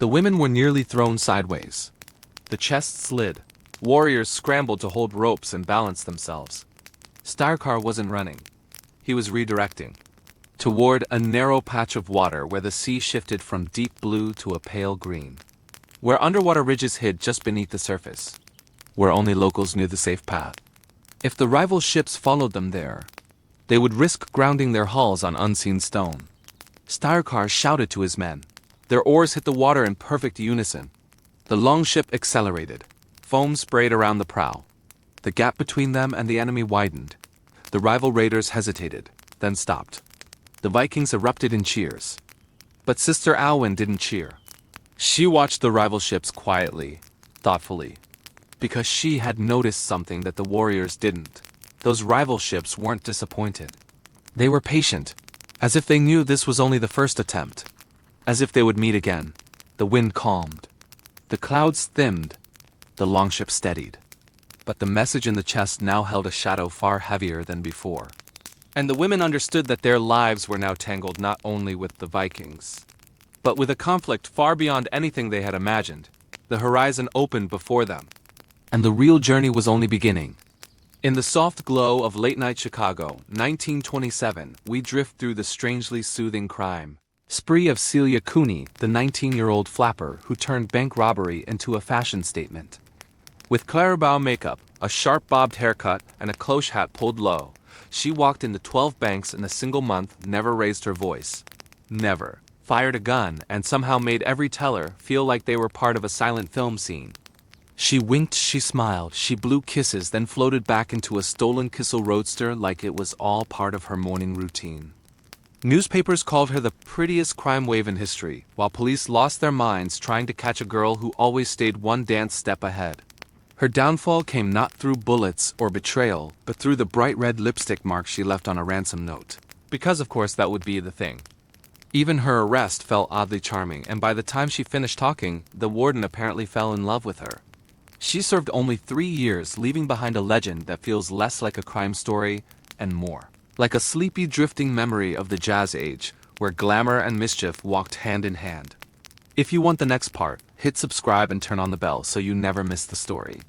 The women were nearly thrown sideways. The chest slid. Warriors scrambled to hold ropes and balance themselves. Styrkar wasn't running. He was redirecting. Toward a narrow patch of water where the sea shifted from deep blue to a pale green. Where underwater ridges hid just beneath the surface. Where only locals knew the safe path. If the rival ships followed them there, they would risk grounding their hulls on unseen stone. Styrkar shouted to his men. Their oars hit the water in perfect unison. The longship accelerated. Foam sprayed around the prow. The gap between them and the enemy widened. The rival raiders hesitated, then stopped. The Vikings erupted in cheers. But Sister Alwyn didn't cheer. She watched the rival ships quietly, thoughtfully. Because she had noticed something that the warriors didn't. Those rival ships weren't disappointed. They were patient, as if they knew this was only the first attempt. As if they would meet again. The wind calmed. The clouds thinned. The longship steadied. But the message in the chest now held a shadow far heavier than before. And the women understood that their lives were now tangled not only with the Vikings, but with a conflict far beyond anything they had imagined. The horizon opened before them. And the real journey was only beginning. In the soft glow of late-night Chicago, 1927, we drift through the strangely soothing crime spree of Celia Cooney, the 19-year-old flapper who turned bank robbery into a fashion statement. With Clara Bow makeup, a sharp bobbed haircut, and a cloche hat pulled low, she walked into 12 banks in a single month, never raised her voice. Never. fired a gun, and somehow made every teller feel like they were part of a silent film scene. She winked, she smiled, she blew kisses, then floated back into a stolen Kissel roadster like it was all part of her morning routine. Newspapers called her the prettiest crime wave in history, while police lost their minds trying to catch a girl who always stayed one dance step ahead. Her downfall came not through bullets or betrayal, but through the bright red lipstick mark she left on a ransom note. Because of course that would be the thing. Even her arrest felt oddly charming, and by the time she finished talking, the warden apparently fell in love with her. She served only 3 years, leaving behind a legend that feels less like a crime story and more like a sleepy drifting memory of the jazz age, where glamour and mischief walked hand in hand. If you want the next part, hit subscribe and turn on the bell so you never miss the story.